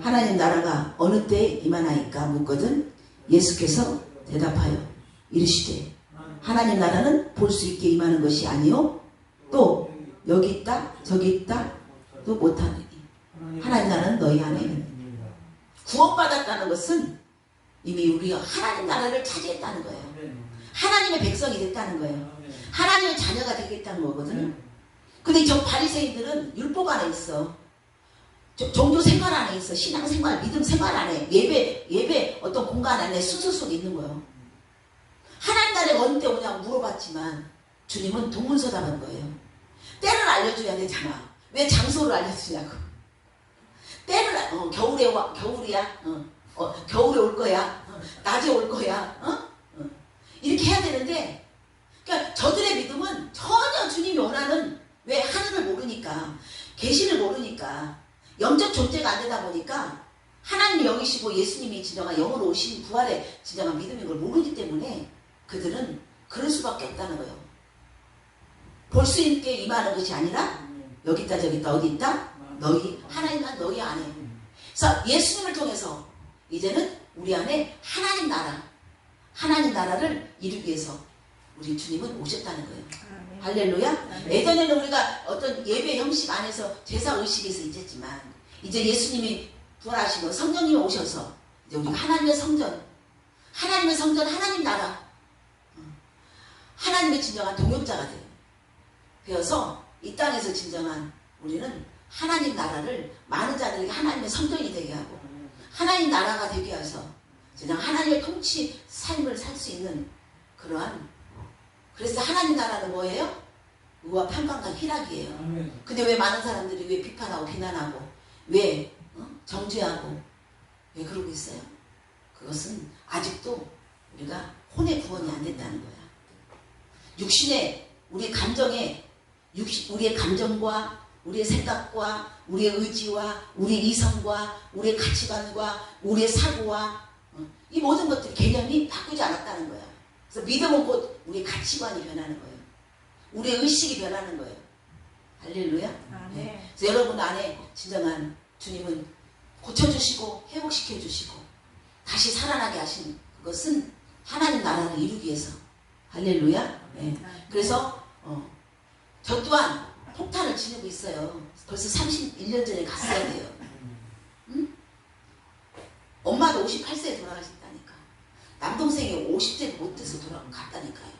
Speaker 1: 하나님 나라가 어느 때에 임하나이까 묻거든 예수께서 대답하여 이르시되 하나님 나라는 볼 수 있게 임하는 것이 아니요 또 여기 있다 저기 있다 또 못하느니 하나님 나라는 너희 안에 있는. 구원받았다는 것은 이미 우리가 하나님 나라를 차지했다는 거예요. 하나님의 백성이 됐다는 거예요. 하나님의 자녀가 되겠다는 거거든요. 근데 저 바리새인들은 율법 안에 있어. 종교 생활 안에 있어. 신앙 생활, 믿음 생활 안에, 예배 어떤 공간 안에 순서 속에 있는 거예요. 하나님 나라가 어느 때 오냐고 물어봤지만 주님은 동문서답한 거예요. 때를 알려줘야 되잖아. 왜 장소를 알려주냐고. 때를 겨울이야. 겨울에 올 거야. 낮에 올 거야. 이렇게 해야 되는데, 그러니까 저들의 믿음은 전혀 주님이 원하는, 왜 하늘을 모르니까, 계시를 모르니까, 영적 존재가 안 되다 보니까 하나님이 여기시고 예수님이 진정한 영으로 오신 부활의 진정한 믿음인 걸 모르기 때문에 그들은 그럴 수밖에 없다는 거예요. 볼 수 있게 임하는 것이 아니라 여기 있다 저기 있다 어디 있다? 너희 하나님은 너희 안에. 그래서 예수님을 통해서 이제는 우리 안에 하나님 나라를 이루기 위해서 우리 주님은 오셨다는 거예요. 할렐루야. 예전에는 우리가 어떤 예배 형식 안에서 제사 의식에서 잊었지만 이제 예수님이 부활하시고 성령님이 오셔서 이제 우리가 하나님의 성전 하나님 나라 하나님의 진정한 동역자가 되어서 이 땅에서 진정한 우리는 하나님 나라를 많은 자들에게 하나님의 성전이 되게 하고 하나님 나라가 되게 해서 진정 하나님의 통치 삶을 살 수 있는 그러한. 그래서 하나님 나라는 뭐예요? 의와 평강과 희락이에요. 근데 왜 많은 사람들이 왜 비판하고 비난하고 왜 정죄하고 왜 그러고 있어요? 그것은 아직도 우리가 혼의 구원이 안 됐다는 거야. 육신의 우리의 감정과 우리의 생각과 우리의 의지와 우리의 이성과 우리의 가치관과 우리의 사고와 이 모든 것들이 개념이 바꾸지 않았다는 거야. 그래서 믿음은 곧 우리의 가치관이 변하는 거예요. 우리의 의식이 변하는 거예요. 할렐루야. 네. 그래서 여러분 안에 진정한 주님은 고쳐주시고 회복시켜주시고 다시 살아나게 하신 그것은 하나님 나라를 이루기 위해서. 할렐루야. 네. 그래서 저 또한 폭탄을 지니고 있어요. 벌써 31년 전에 갔어야 돼요. 응? 엄마도 58세에 돌아가셨다니까. 남동생이 50세도 못 돼서 갔다니까요.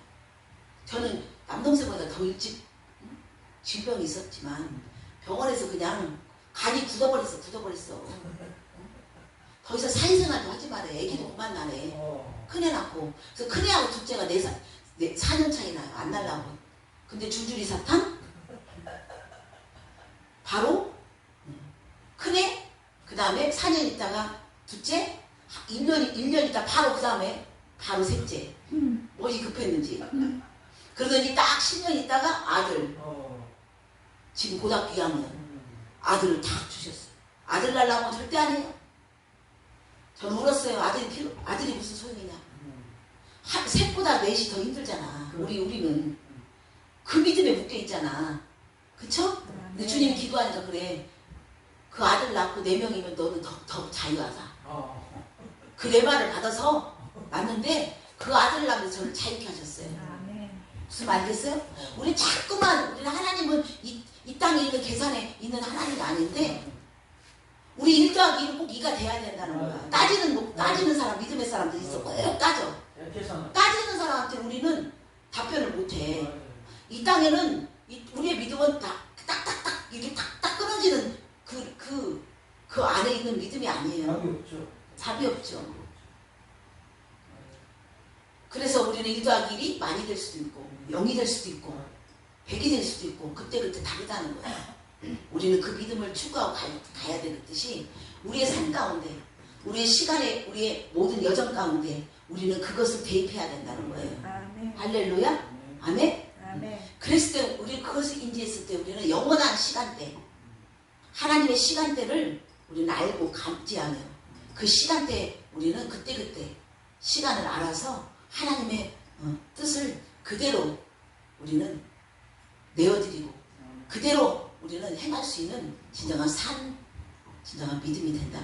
Speaker 1: 저는 남동생보다 더 일찍 질병이 있었지만 병원에서 그냥 간이 굳어버렸어. 더 이상 사회생활도 하지 말해. 애기도 그만 나네. 큰애 낳고. 그래서 큰애하고 둘째가 4년 차이 나요. 안 날라고. 근데 줄줄이 사탕? 바로 큰애, 그 다음에 4년 있다가 둘째, 1년 있다 바로 그 다음에 바로 셋째. 뭐지 급했는지. 그러더니 딱 10년 있다가 아들. 지금 고등학교 2학년. 아들을 딱 주셨어요. 아들 날라면 절대 안 해요. 저는 울었어요. 아들이 무슨 소용이냐. 셋보다 넷이 더 힘들잖아. 우리는 그 믿음에 묶여 있잖아. 그쵸? 근데 주님이 기도하니까 그래. 그 아들 낳고 4명이면 너는 더 자유하다. 그 내 말을 받아서 왔는데 그 아들 낳으면서 저를 자유케 하셨어요. 무슨 말겠어요? 우리 자꾸만 우리는 하나님은 이 땅에 있는 계산에 있는 하나님이 아닌데 우리 1 더하기 1은 꼭 2가 돼야 된다는 거야. 따지는 사람, 믿음의 사람들 있어. 꼭 따져. 따지는 사람한테 우리는 답변을 못해. 이 땅에는 우리의 믿음은 딱딱딱 이렇게 딱딱 끊어지는 그 안에 있는 믿음이 아니에요. 답이 없죠. 그래서 우리는 1 더하기 1이 많이 될 수도 있고 0이 될 수도 있고 100이 될 수도 있고 그때그때 다르다는 거야. 우리는 그 믿음을 추구하고 가야 되듯이 우리의 삶 가운데 우리의 시간에 우리의 모든 여정 가운데 우리는 그것을 대입해야 된다는 거예요.
Speaker 2: 아멘.
Speaker 1: 할렐루야. 아멘.
Speaker 2: 아멘.
Speaker 1: 그랬을 때 우리 그것을 인지했을 때 우리는 영원한 시간대 하나님의 시간대를 우리는 알고 감지하며 그 시간대에 우리는 그때그때 시간을 알아서 하나님의 뜻을 그대로 우리는 내어드리고 그대로 우리는 행할 수 있는 진정한 믿음이 된다.